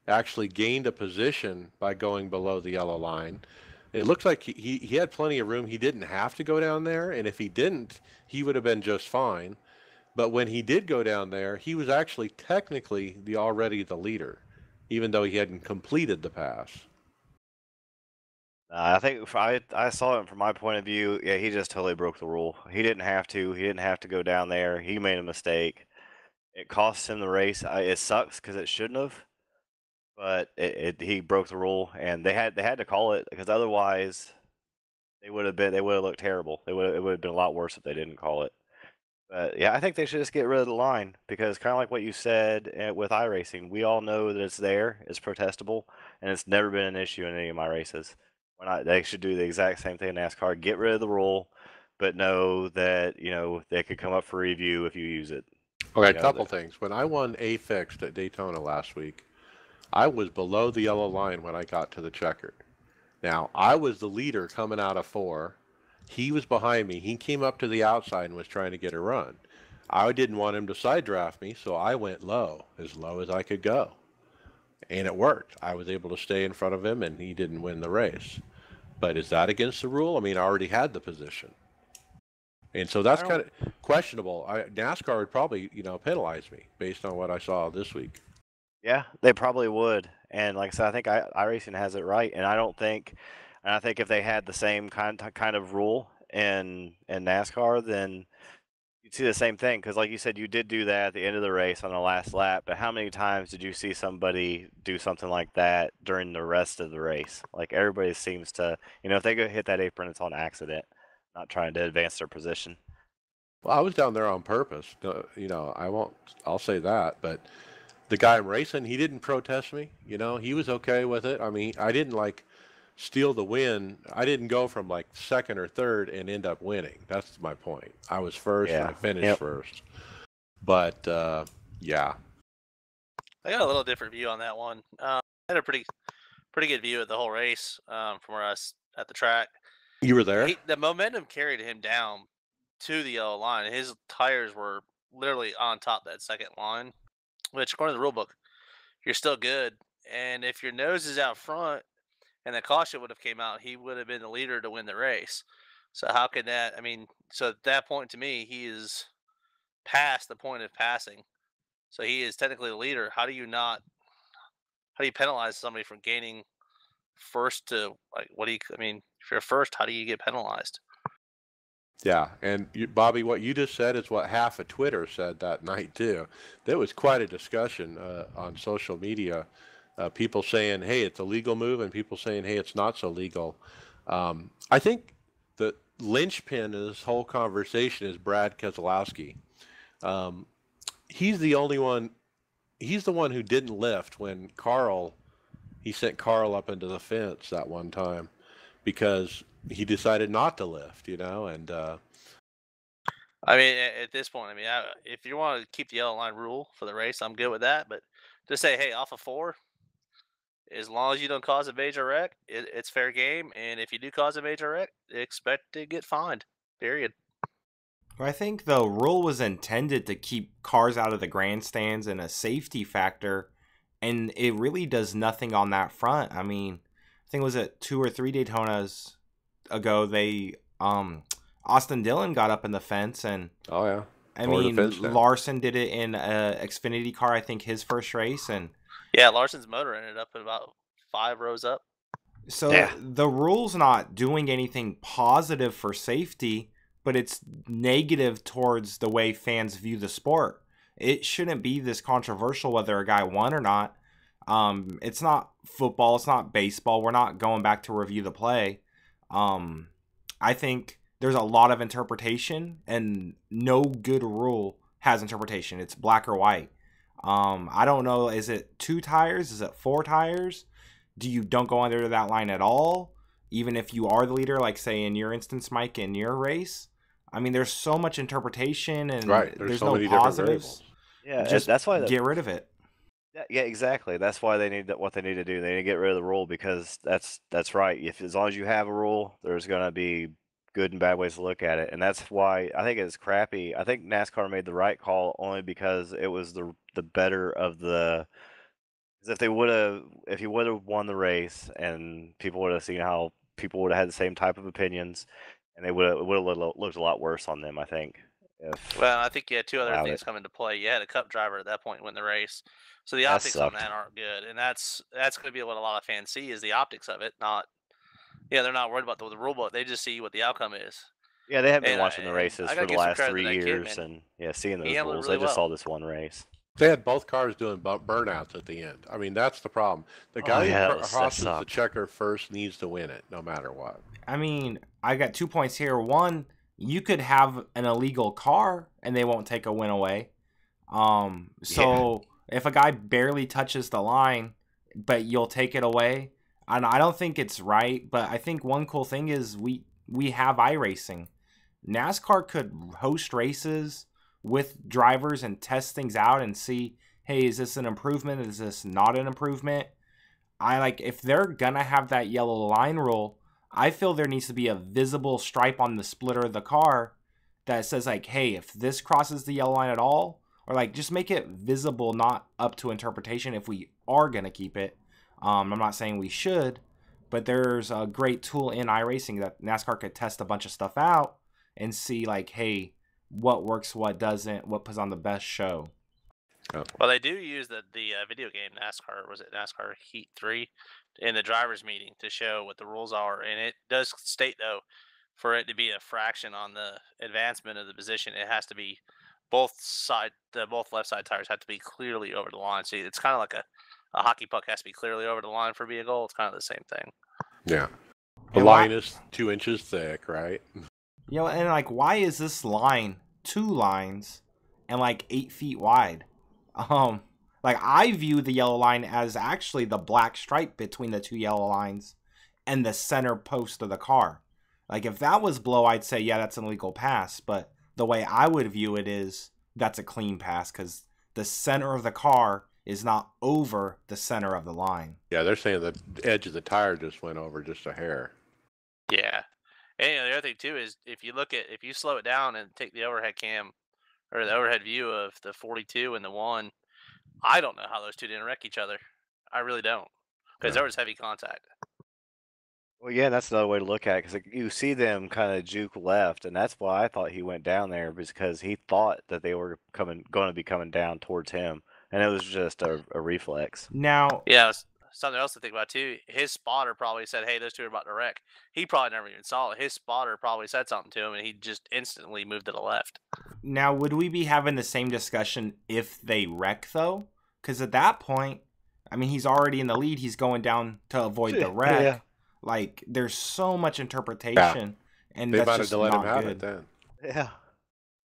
actually gained a position by going below the yellow line? It looks like he had plenty of room. He didn't have to go down there, and if he didn't, he would have been just fine. But when he did go down there, he was actually technically already the leader, even though he hadn't completed the pass. I think if I saw it from my point of view. Yeah, he just totally broke the rule. He didn't have to. He didn't have to go down there. He made a mistake. It cost him the race. It sucks because it shouldn't have. But he broke the rule, and they had to call it, because otherwise they would have looked terrible. It would have been a lot worse if they didn't call it. But yeah, I think they should just get rid of the line because kind of like what you said with iRacing, we all know that it's there, it's protestable, and it's never been an issue in any of my races. They should do the exact same thing in NASCAR, get rid of the rule, but know that they could come up for review if you use it. Okay, a couple things. When I won A fixed at Daytona last week, I was below the yellow line when I got to the checkered. Now, I was the leader coming out of 4. He was behind me. He came up to the outside and was trying to get a run. I didn't want him to side draft me, so I went low as I could go. And it worked. I was able to stay in front of him, and he didn't win the race. But is that against the rule? I mean, I already had the position. And so that's kind of questionable. NASCAR would probably, penalize me based on what I saw this week. Yeah, they probably would. And like I said, I think iRacing has it right. And I think if they had the same kind of rule in NASCAR, then you'd see the same thing. Because like you said, you did do that at the end of the race on the last lap. But how many times did you see somebody do something like that during the rest of the race? Like everybody seems to, if they go hit that apron, it's on accident, not trying to advance their position. Well, I was down there on purpose. I'll say that. But the guy I'm racing, he didn't protest me. He was okay with it. I mean, I didn't steal the win. I didn't go from second or third and end up winning. That's my point. I was first and I finished first. But yeah. I got a little different view on that one. I had a pretty good view of the whole race from where I was at the track. You were there? The momentum carried him down to the yellow line. His tires were literally on top of that second line, which according to the rule book, you're still good. And if your nose is out front and the caution would have came out, he would have been the leader to win the race. So how could that? I mean, so at that point to me, he is past the point of passing. So he is technically the leader. How do you penalize somebody for gaining first to if you're first, how do you get penalized? Yeah, and Bobby, what you just said is what half of Twitter said that night too. There was quite a discussion on social media. People saying, "Hey, it's a legal move," and people saying, "Hey, it's not so legal." I think the linchpin of this whole conversation is Brad Keselowski. He's the only one. He's the one who didn't lift when he sent Carl up into the fence that one time because he decided not to lift, and I mean, at this point, if you want to keep the yellow line rule for the race, I'm good with that. But just say, hey, off of 4, as long as you don't cause a major wreck, it's fair game. And if you do cause a major wreck, expect to get fined. Period. I think the rule was intended to keep cars out of the grandstands and a safety factor, and it really does nothing on that front. I mean, I think it was at 2 or 3 Daytonas ago, they Austin Dillon got up in the fence, and Larson did it in a Xfinity car, I think his first race, and Larson's motor ended up at about 5 rows up. So the rule's not doing anything positive for safety, but it's negative towards the way fans view the sport. It shouldn't be this controversial whether a guy won or not. It's not football, it's not baseball. We're not going back to review the play. I think there's a lot of interpretation, and no good rule has interpretation. It's black or white. I don't know, is it 2 tires? Is it 4 tires? Don't go under that line at all, even if you are the leader, like say in your instance, Mike, in your race? I mean, there's so much interpretation, and there's so no positives. Yeah, just that's why get rid of it. Yeah, exactly. That's why what they need to do. They need to get rid of the rule because that's right. As long as you have a rule, there's going to be good and bad ways to look at it, and that's why I think it's crappy. I think NASCAR made the right call only because it was the better of the. If you would have won the race, and people would have seen how people would have had the same type of opinions, and it would have looked a lot worse on them, I think. Well, I think you had 2 other things come into play. You had a Cup driver at that point win the race, so the optics on that aren't good, and that's going to be what a lot of fans see is the optics of it. Not, they're not worried about the rule book. They just see what the outcome is. Yeah, they have been watching the races for the last 3 years, and seeing those rules. They just saw this one race. They had both cars doing burnouts at the end. I mean, that's the problem. The guy who crosses the checker first needs to win it, no matter what. I mean, I got 2 points here. One, you could have an illegal car and they won't take a win away. So if a guy barely touches the line, but you'll take it away, and I don't think it's right, but I think one cool thing is we have iRacing. NASCAR could host races with drivers and test things out and see, hey, is this an improvement? Is this not an improvement? If they're gonna have that yellow line rule, I feel there needs to be a visible stripe on the splitter of the car that says like, hey, if this crosses the yellow line at all, or like just make it visible, not up to interpretation if we are gonna keep it. I'm not saying we should, but there's a great tool in iRacing that NASCAR could test a bunch of stuff out and see like, hey, what works, what doesn't, what puts on the best show. Well, they do use the video game NASCAR. Was it NASCAR Heat 3 in the drivers' meeting to show what the rules are, and it does state though, for it to be a fraction on the advancement of the position, it has to be both left side tires have to be clearly over the line. See, it's kind of like a hockey puck has to be clearly over the line for it to be a goal. It's kind of the same thing. Yeah, the line is 2 inches thick, right? And like, why is this line 2 lines and like 8 feet wide? Like I view the yellow line as actually the black stripe between the 2 yellow lines and the center post of the car. Like if that was blow, I'd say, yeah, that's an illegal pass. But the way I would view it is that's a clean pass because the center of the car is not over the center of the line. Yeah, they're saying the edge of the tire just went over just a hair. Yeah. And the other thing too is if you slow it down and take the overhead cam or the overhead view of the 42 and the 1, I don't know how those two didn't wreck each other. I really don't, because there was heavy contact. Well, yeah, that's another way to look at it, because you see them kind of juke left, and that's why I thought he went down there, because he thought that they were going to be coming down towards him, and it was just a reflex. Now, yeah, something else to think about too. His spotter probably said, "Hey, those two are about to wreck." He probably never even saw it. His spotter probably said something to him, and he just instantly moved to the left. Now, would we be having the same discussion if they wreck though? Because at that point, I mean, he's already in the lead. He's going down to avoid the wreck. Yeah. Like, there's so much interpretation, and they that's just let not him have good. it then. Yeah,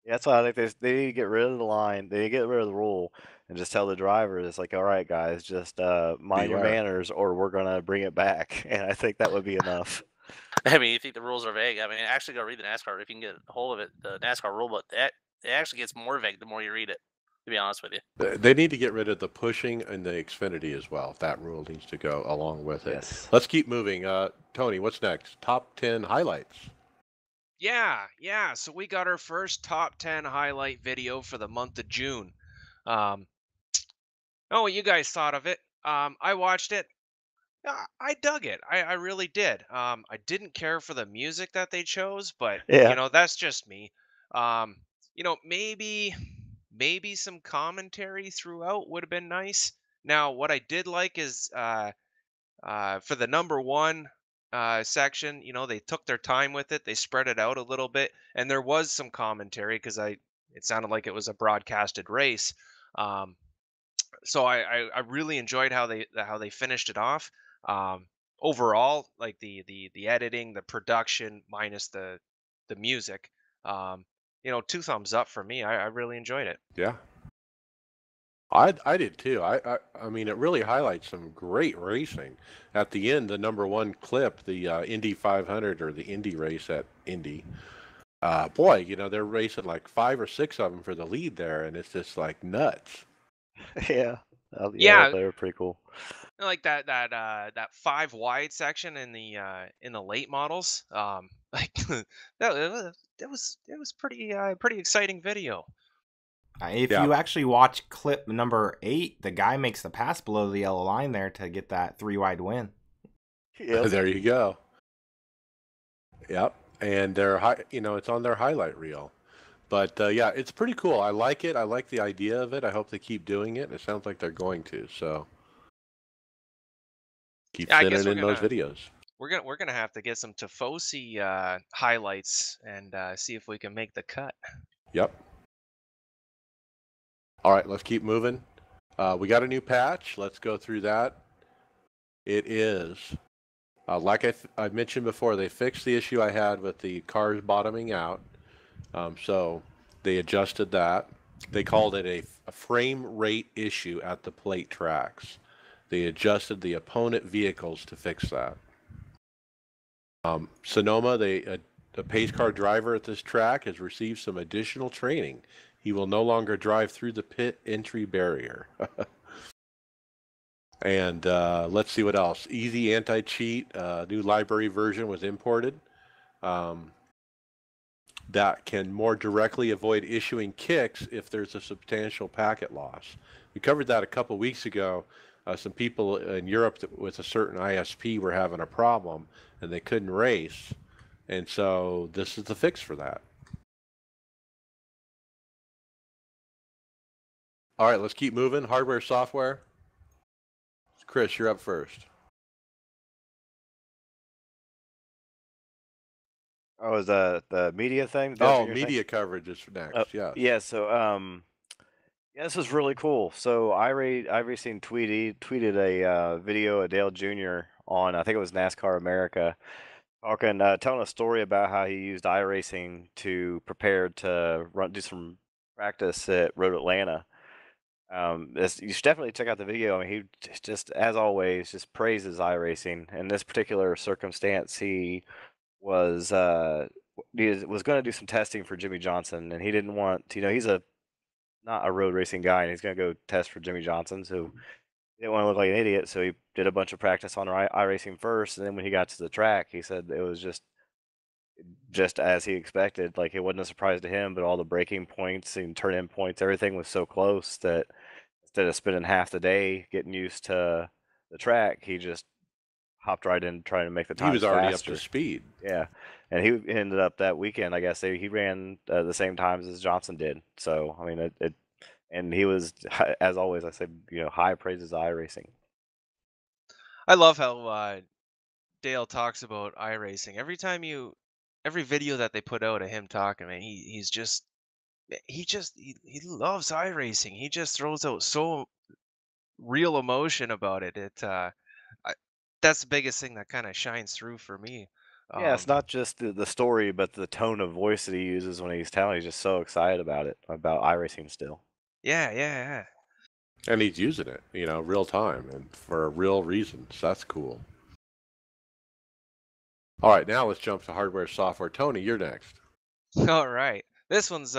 that's why I think they need to get rid of the line. They need to get rid of the rule and just tell the drivers, it's like, all right, guys, just mind your manners, or we're gonna bring it back. And I think that would be enough. I mean, you think the rules are vague? I mean, actually go read the NASCAR if you can get a hold of it. The NASCAR rule book, it actually gets more vague the more you read it, to be honest with you. They need to get rid of the pushing and the Xfinity as well. That rule needs to go along with it. Yes. Let's keep moving. Tony, what's next? Top 10 highlights. Yeah. So we got our first top 10 highlight video for the month of June. What you guys thought of it? I watched it. I dug it. I really did. I didn't care for the music that they chose, but that's just me. Maybe some commentary throughout would have been nice. Now, what I did like is for the number 1 section, they took their time with it. They spread it out a little bit, and there was some commentary because it sounded like it was a broadcasted race. So I really enjoyed how they finished it off. Overall, like the editing, the production minus the music, 2 thumbs up for me. I really enjoyed it. Yeah, I did too. I mean, it really highlights some great racing. At the end, the number 1 clip, the Indy 500 or the Indy race at Indy. Boy, they're racing like 5 or 6 of them for the lead there, and it's just like nuts. Yeah, they were pretty cool. Like that 5 wide section in the late models. Like that was pretty exciting video. If you actually watch clip number 8, the guy makes the pass below the yellow line there to get that 3 wide win. Yep. There you go. Yep, and it's on their highlight reel. But yeah, it's pretty cool. I like it. I like the idea of it. I hope they keep doing it. It sounds like they're going to. So keep sending in those videos. We're gonna have to get some Tifosi highlights and see if we can make the cut. Yep. All right, let's keep moving. We got a new patch. Let's go through that. It is like I mentioned before. They fixed the issue I had with the cars bottoming out. So they adjusted that. They called it a frame rate issue at the plate tracks. They adjusted the opponent vehicles to fix that. Sonoma, a pace car driver at this track has received some additional training. He will no longer drive through the pit entry barrier. And let's see what else. Easy anti-cheat, new library version was imported. That can more directly avoid issuing kicks if there's a substantial packet loss. We covered that a couple weeks ago. Some people in Europe with a certain ISP were having a problem and they couldn't race. And so this is the fix for that. All right, let's keep moving. Hardware, software. Chris, you're up first. Oh, is the media thing? Oh, media coverage is next. Yeah. Yeah. So yeah, this was really cool. So iRacing tweeted a video of Dale Jr. on, I think it was NASCAR America, telling a story about how he used iRacing to prepare to do some practice at Road Atlanta. You should definitely check out the video. I mean, he just, as always, just praises iRacing. In this particular circumstance, he was going to do some testing for Jimmy Johnson, and he didn't want, he's not a road racing guy, and he's going to go test for Jimmy Johnson, so he didn't want to look like an idiot. So he did a bunch of practice on iRacing first, and then when he got to the track, he said it was just as he expected. Like, it wasn't a surprise to him, but all the braking points and turn-in points, everything was so close that instead of spending half the day getting used to the track, he just hopped right in trying to make the time. He was already faster. up to speed. Yeah, and he ended up that weekend, I guess he ran the same times as Johnson did. So I mean, and he was, as always, I said, high praises iRacing. I love how Dale talks about iRacing. Every video that they put out of him talking, man, he loves iRacing. He just throws out so real emotion about it. That's the biggest thing that kind of shines through for me. Yeah, it's not just the story, but the tone of voice that he uses when he's telling. He's just so excited about iRacing still. Yeah. And he's using it, real time and for real reasons. That's cool. All right, now let's jump to hardware, software. Tony, you're next. All right. This one's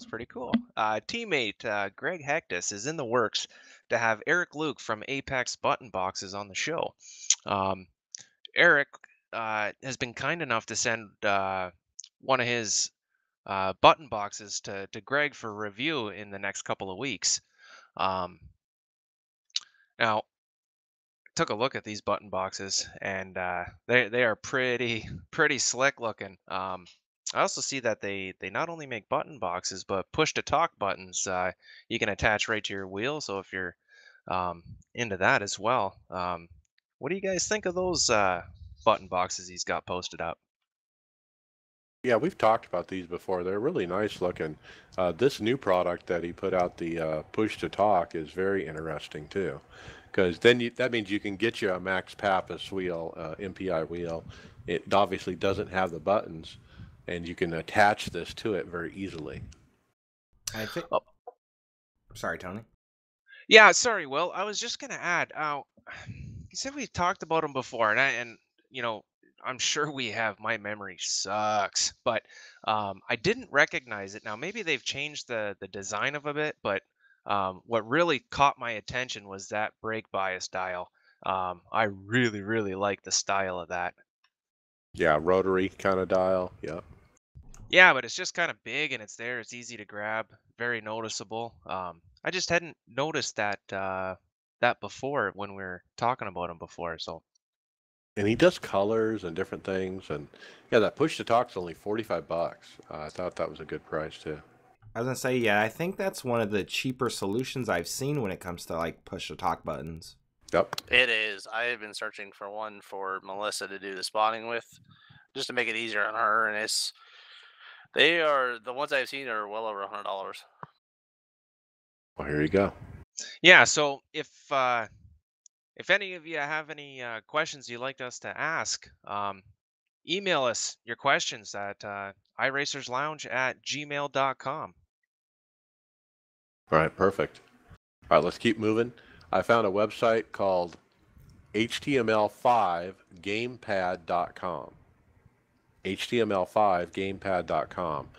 pretty cool. Teammate Greg Hectus is in the works to have Eric Luke from Apex Button Boxes on the show. Eric has been kind enough to send one of his button boxes to Greg for review in the next couple of weeks. Now, took a look at these button boxes, and they are pretty slick looking. I also see that they not only make button boxes, but push to talk buttons you can attach right to your wheel. So if you're into that as well, what do you guys think of those button boxes he's got posted up? Yeah, we've talked about these before. They're really nice looking. This new product that he put out, the push to talk, is very interesting too, because then that means you can get you a Max Pappas wheel, MPI wheel. It obviously doesn't have the buttons, and you can attach this to it very easily. I think. Sorry, Tony. Yeah, sorry, Will. I was just gonna add. You said we talked about them before, and I'm sure we have. My memory sucks, but I didn't recognize it. Now maybe they've changed the design of a bit, but what really caught my attention was that brake bias dial. I really like the style of that. Yeah, rotary kind of dial. Yeah. Yeah, but it's just kind of big and it's there. It's easy to grab, very noticeable. I just hadn't noticed that before when we were talking about him before. So. And he does colors and different things, and yeah, that push to talk's only $45. I thought that was a good price too. I was gonna say, yeah, I think that's one of the cheaper solutions I've seen when it comes to like push to talk buttons. Yep. It is. I have been searching for one for Melissa to do the spotting with, just to make it easier on her, and the ones I've seen are well over $100. Well, here you go. Yeah. So if any of you have any questions you'd like us to ask, email us your questions at iRacersLounge@gmail.com. All right, perfect. All right, let's keep moving. I found a website called html5gamepad.com. html5gamepad.com.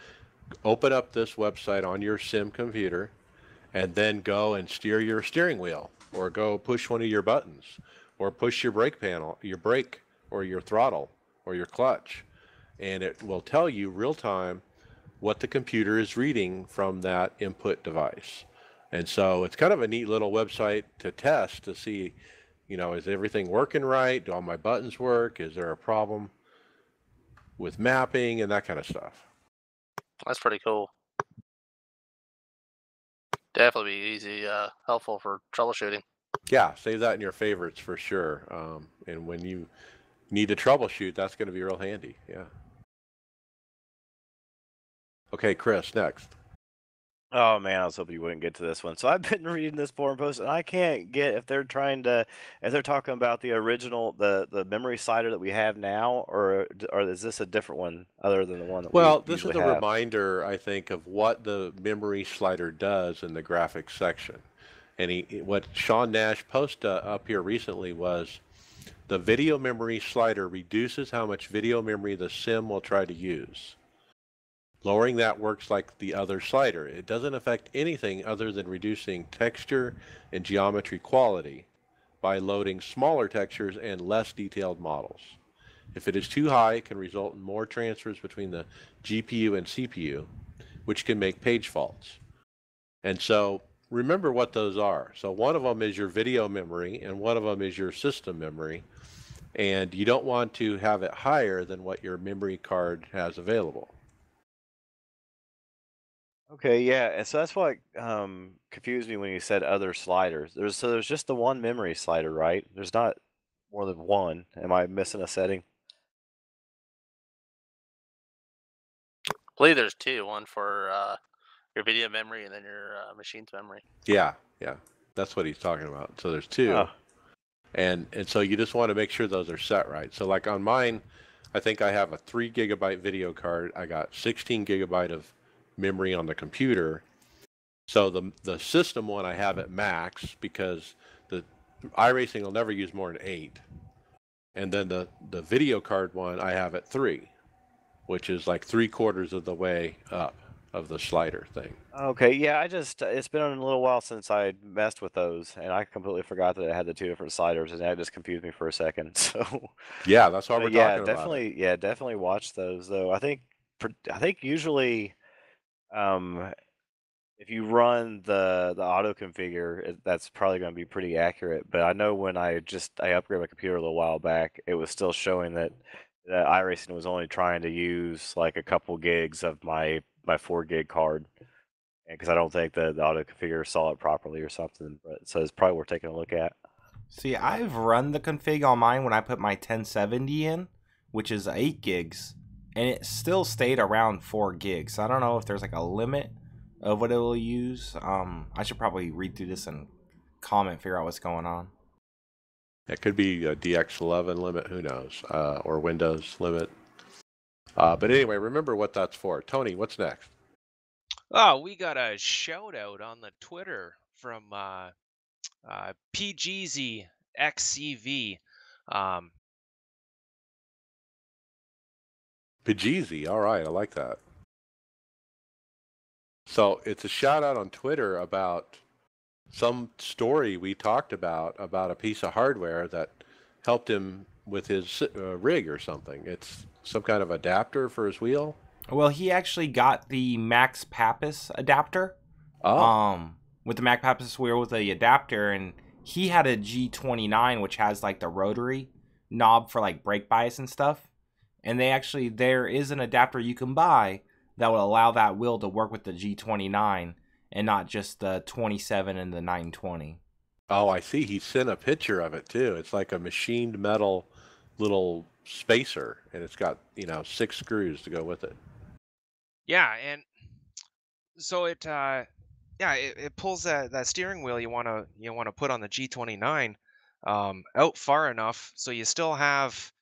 Open up this website on your sim computer and then go and steer your steering wheel, or go push one of your buttons, or push your brake panel, your brake, or your throttle, or your clutch. And it will tell you real time what the computer is reading from that input device. And so it's kind of a neat little website to test to see, is everything working right? Do all my buttons work? Is there a problem with mapping and that kind of stuff? That's pretty cool. Definitely be easy, helpful for troubleshooting. Yeah, save that in your favorites for sure. And when you need to troubleshoot, that's going to be real handy. Yeah. Okay, Chris, next. Oh man, I was hoping you wouldn't get to this one. So I've been reading this forum post, and I can't get if they're talking about the original, the memory slider that we have now, or is this a different one other than the one that Well, we this is usually a have? reminder, I think, of what the memory slider does in the graphics section. And what Sean Nash posted up here recently was the video memory slider reduces how much video memory the sim will try to use. Lowering that works like the other slider. It doesn't affect anything other than reducing texture and geometry quality by loading smaller textures and less detailed models. If it is too high, it can result in more transfers between the GPU and CPU, which can make page faults. And so remember what those are. So one of them is your video memory, and one of them is your system memory. And you don't want to have it higher than what your memory card has available. Okay, yeah, and so that's what confused me when you said other sliders. There's just the one memory slider, right? There's not more than one. Am I missing a setting? I believe there's two, one for your video memory and then your machine's memory. Yeah, that's what he's talking about. So there's two. Oh. And so you just want to make sure those are set right. So like on mine, I think I have a 3 gigabyte video card. I got 16 gigabyte of memory on the computer. So the system one I have at max, because the iRacing will never use more than 8. And then the video card one I have at 3, which is like 3/4 of the way up of the slider thing. Okay, yeah, it's been a little while since I messed with those, and I completely forgot that it had the two different sliders, and that just confused me for a second. So yeah, that's why we're yeah, talking about it. yeah, definitely watch those though. I think usually if you run the auto configure, that's probably going to be pretty accurate. But I know when I upgraded my computer a little while back, it was still showing that iRacing was only trying to use like a couple gigs of my 4 gig card, because I don't think the auto configure saw it properly or something. But so it's probably worth taking a look at. See, I've run the config on mine when I put my 1070 in, which is 8 gigs, and it still stayed around 4 gigs. So I don't know if there's like a limit of what it will use. I should probably read through this and comment, figure out what's going on. It could be a DX11 limit, who knows, or Windows limit. But anyway, remember what that's for. Tony, what's next? Oh, we got a shout out on the Twitter from PGZXCV. Pajeezy, all right, I like that. So it's a shout out on Twitter about some story we talked about a piece of hardware that helped him with his rig or something. It's some kind of adapter for his wheel. Well, he actually got the Max Pappas adapter. Oh. With the Max Pappas wheel with the adapter, and he had a G29 which has like the rotary knob for like brake bias and stuff. And there is an adapter you can buy that will allow that wheel to work with the G29 and not just the 27 and the 920. Oh, I see. He sent a picture of it too. It's like a machined metal little spacer, and it's got 6 screws to go with it. Yeah, and so it pulls that steering wheel you want to put on the G29 out far enough so you still have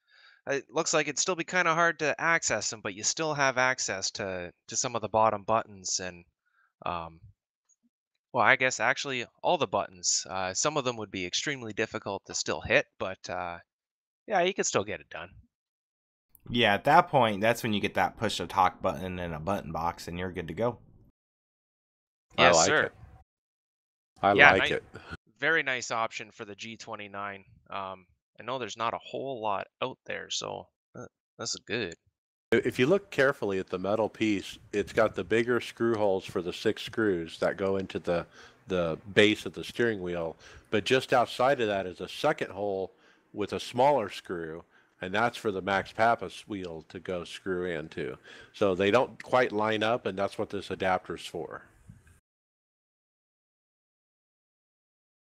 it looks like it'd still be kind of hard to access them, but you still have access to some of the bottom buttons and um, well, I guess actually all the buttons. Some of them would be extremely difficult to still hit, but yeah, you could still get it done. Yeah, at that point, that's when you get that push to talk button and a button box, and you're good to go. I Yes, like sir. it. I Yeah, like it. Very nice option for the G29. I know there's not a whole lot out there, so that's good. If you look carefully at the metal piece, it's got the bigger screw holes for the 6 screws that go into the base of the steering wheel, but just outside of that is a second hole with a smaller screw, and that's for the Max Pappas wheel to go screw into. So they don't quite line up, and that's what this adapter's for.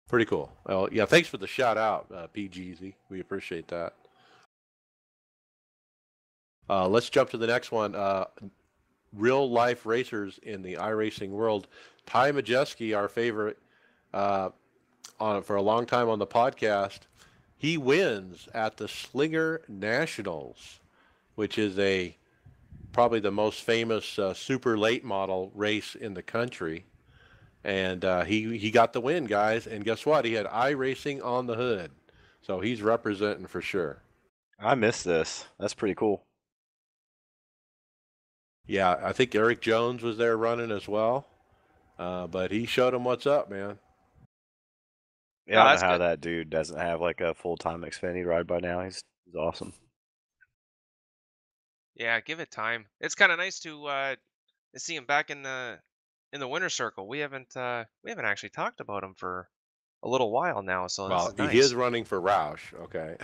Pretty cool. Well, yeah, thanks for the shout out, PGZ. We appreciate that. Let's jump to the next one. Real life racers in the iRacing world. Ty Majeski, our favorite, for a long time on the podcast, he wins at the Slinger Nationals, which is probably the most famous super late model race in the country. And he got the win, guys. And guess what? He had iRacing on the hood. So he's representing for sure. I missed this. That's pretty cool. Yeah, I think Eric Jones was there running as well. But he showed him what's up, man. Yeah, I that's don't know how good. that dude doesn't have like a full-time Xfinity ride by now. He's awesome. Yeah, give it time. It's kind of nice to see him back in the winner circle. We haven't actually talked about him for a little while now, so this Well, is he nice. is running for Roush, okay?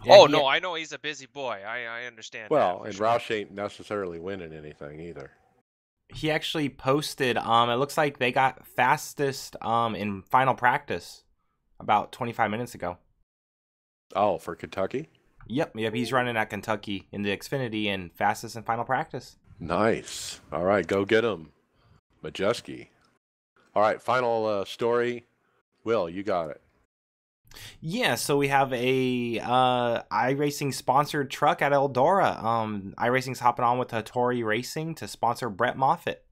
Yeah, Oh no, I know he's a busy boy. I understand that. Well, For and sure. Roush ain't necessarily winning anything either. he actually posted. It looks like they got fastest in final practice about 25 minutes ago. Oh, for Kentucky? Yep. He's running at Kentucky in the Xfinity and fastest in final practice. Nice. All right, go get him, Majeski. All right, final story. Will, you got it. Yeah, so we have a iRacing sponsored truck at Eldora. iRacing's hopping on with Hattori Racing to sponsor Brett Moffitt.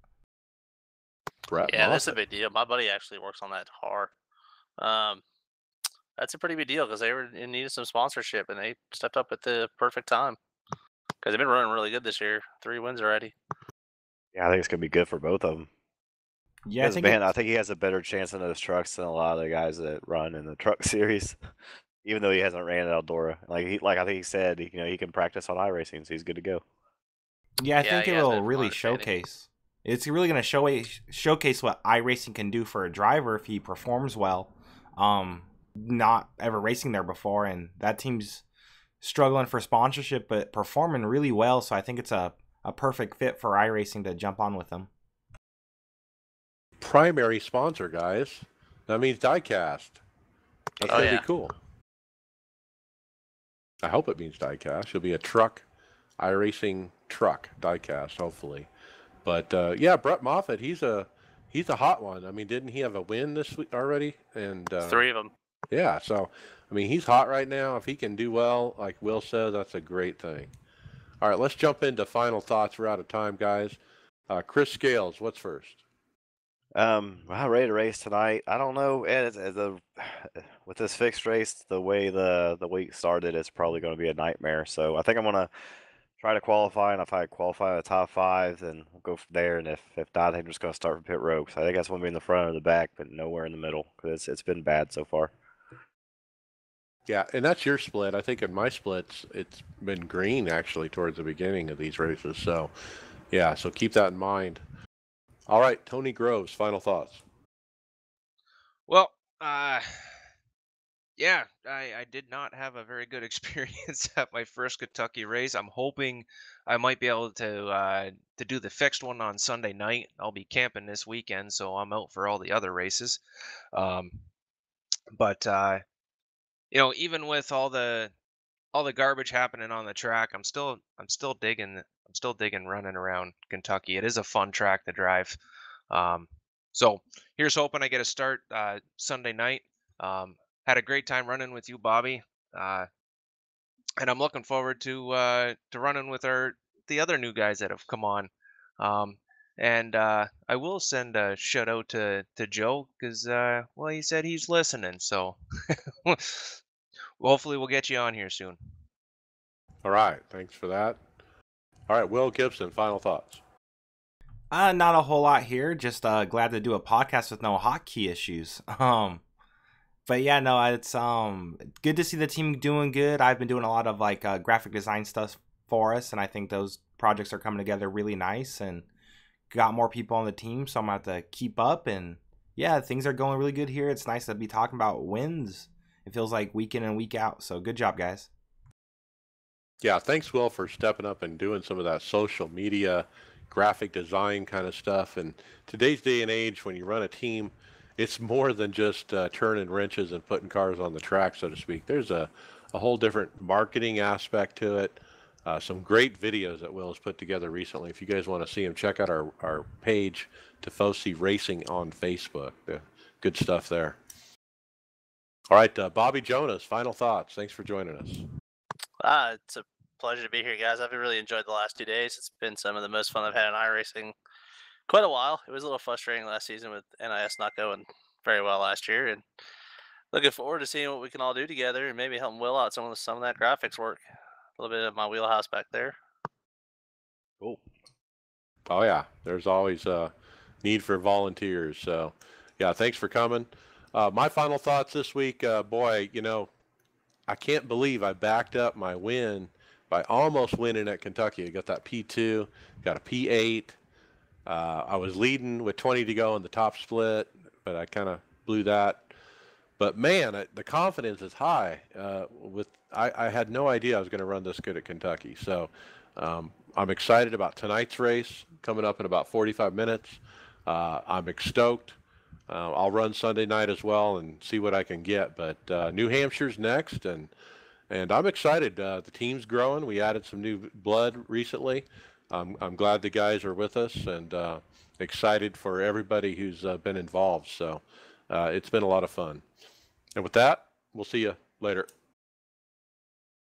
Yeah, that's a big deal. My buddy actually works on that car. That's a pretty big deal because they were in need of some sponsorship, and they stepped up at the perfect time because they've been running really good this year. 3 wins already. Yeah, I think it's gonna be good for both of them. Yeah, I think he has a better chance in those trucks than a lot of the guys that run in the truck series. Even though he hasn't ran at Eldora, like I think he said, he can practice on iRacing, so he's good to go. Yeah, I think he it has will been, from my really understanding. showcase. It's really going to showcase what iRacing can do for a driver if he performs well. Not ever racing there before, and that team's struggling for sponsorship, but performing really well. So I think it's a perfect fit for iRacing to jump on with them. Primary sponsor, guys. That means diecast. That's going to be cool. I hope it means diecast. It'll be a truck, iRacing truck diecast, hopefully. But yeah, Brett Moffitt, he's a hot one. I mean, didn't he have a win this week already? And 3 of them. Yeah, so I mean, he's hot right now. If he can do well, like Will said, that's a great thing. All right, let's jump into final thoughts. We're out of time, guys. Chris Scales, what's first? Well, ready to race tonight. I don't know. With this fixed race, the way the week started, it's probably going to be a nightmare. So I think I'm gonna try to qualify, and if I qualify in the top 5, then we'll go from there. And if not, I'm just gonna start from pit road. So I think that's gonna be in the front or the back, but nowhere in the middle because it's been bad so far. Yeah, and that's your split. I think in my splits, it's been green actually towards the beginning of these races. So, yeah, so keep that in mind. All right, Tony Groves, final thoughts. Well, yeah, I did not have a very good experience at my first Kentucky race. I'm hoping I might be able to do the fixed one on Sunday night. I'll be camping this weekend, so I'm out for all the other races. But even with all the garbage happening on the track, I'm still digging running around Kentucky. It is a fun track to drive. So here's hoping I get a start Sunday night. Had a great time running with you, Bobby. and I'm looking forward to running with the other new guys that have come on. Um, and I will send a shout out to Joe because well, he said he's listening, so hopefully we'll get you on here soon. All right, thanks for that. All right, Will Gibson, final thoughts. Not a whole lot here. Just glad to do a podcast with no hotkey issues. But yeah, no, it's good to see the team doing good. I've been doing a lot of like graphic design stuff for us, and I think those projects are coming together really nice. And got more people on the team, so I'm gonna have to keep up. And yeah, things are going really good here. It's nice to be talking about wins. It feels like week in and week out. So good job, guys. Yeah, thanks, Will, for stepping up and doing some of that social media, graphic design kind of stuff. And today's day and age, when you run a team, it's more than just turning wrenches and putting cars on the track, so to speak. There's a whole different marketing aspect to it. Some great videos that Will has put together recently. If you guys want to see them, check out our page, Tifosi Racing on Facebook. Good stuff there. All right, Bobby Jonas, final thoughts. Thanks for joining us. It's a pleasure to be here, guys. I've really enjoyed the last 2 days. It's been some of the most fun I've had in iRacing quite a while. It was a little frustrating last season with NIS not going very well last year, and looking forward to seeing what we can all do together and maybe helping Will out some of that graphics work. A little bit of my wheelhouse back there. Cool. Oh yeah, there's always a need for volunteers. So yeah, thanks for coming. My final thoughts this week, boy, I can't believe I backed up my win by almost winning at Kentucky. I got that P2, got a P8. I was leading with 20 to go in the top split, but I kind of blew that. But man, the confidence is high. I had no idea I was going to run this good at Kentucky. So I'm excited about tonight's race coming up in about 45 minutes. I'm stoked. I'll run Sunday night as well and see what I can get. But New Hampshire's next, and I'm excited. The team's growing. We added some new blood recently. I'm glad the guys are with us, and excited for everybody who's been involved. So it's been a lot of fun. And with that, we'll see you later.